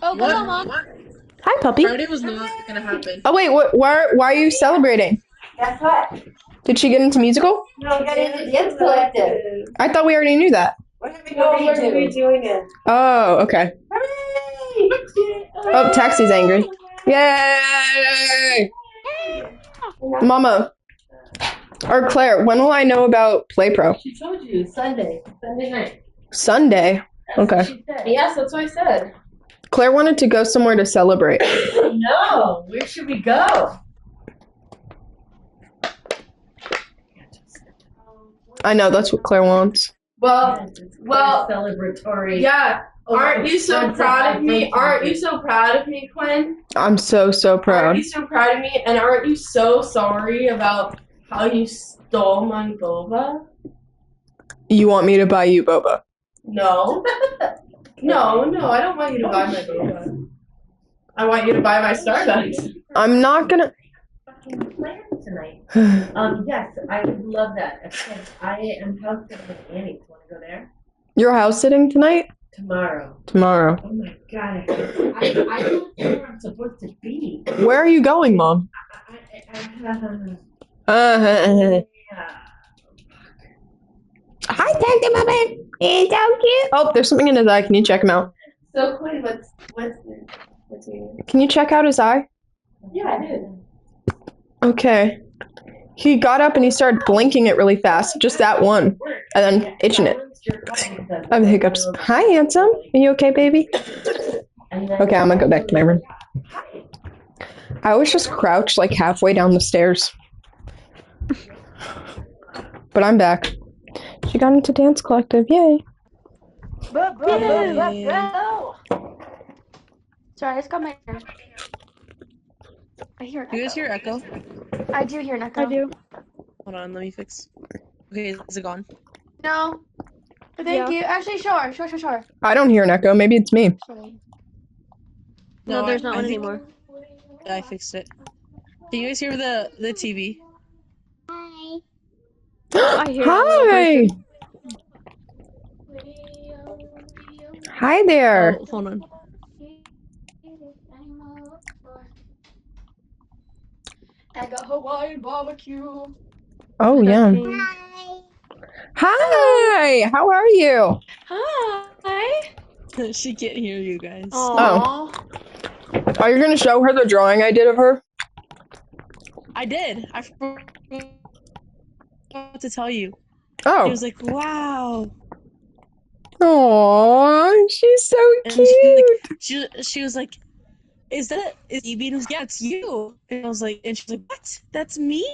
Oh, come on, Mom. Hi, puppy. Friday was not gonna happen. Oh, wait, why are you celebrating? Guess what? Did she get into musical? No, get into the dance collective. I thought we already knew that. We're gonna be doing it. Oh, okay. Hooray! Oh, taxi's angry. Yay! Mama. Or Claire, when will I know about PlayPro? She told you Sunday night. Sunday? Okay. She said. Yes, that's what I said. Claire wanted to go somewhere to celebrate. No, where should we go? I know, that's what Claire wants. Well, celebratory. yeah. Aren't you so Friends proud of me? vibration. Aren't you so proud of me, Quinn? I'm so Aren't proud. you so proud of me? And aren't you so sorry about how you stole my boba? You want me to buy you boba? No. No, I don't want you to buy my boba. I want you to buy my Starbucks. I'm not gonna. Plan tonight. Yes, I would love that. Because I am house sitting with Annie. Want to go there? You're house sitting tonight? Tomorrow. Tomorrow. Oh my god, I don't know where I'm supposed to be. Where are you going, Mom? Yeah. Hi, Tante Mama. He's so cute. Oh, there's something in his eye. Can you check him out? So Quinn, what's he? Can you check out his eye? Yeah, I did. Okay. He got up and he started blinking it really fast. Just that one. And then itching it. I have the hiccups. Hi, handsome. Are you okay, baby? Okay, I'm gonna go back to my room. I always just crouch like halfway down the stairs. But I'm back. She got into dance collective. Yay. Sorry, I just got my. I hear an Do you guys hear echo? I do hear an echo. I do. Hold on, let me fix. Okay, is it gone? No. Thank you. Actually, sure. I don't hear an echo. Maybe it's me. Sorry. No, there's not I one think anymore. I fixed it. Can you guys hear the TV? Hi. I hear Hi. Hi there. Oh, hold on. I got Hawaiian barbecue. Oh, yeah. Hi. Hi. How are you? Hi. She can't hear you guys. Oh. Are you going to show her the drawing I did of her? I did. I forgot to tell you. Oh. She was like, "Wow." Aww, she's so And cute. she was like, is Evie? And I was like, yeah, it's you. And I was like, and she's like, what? That's me?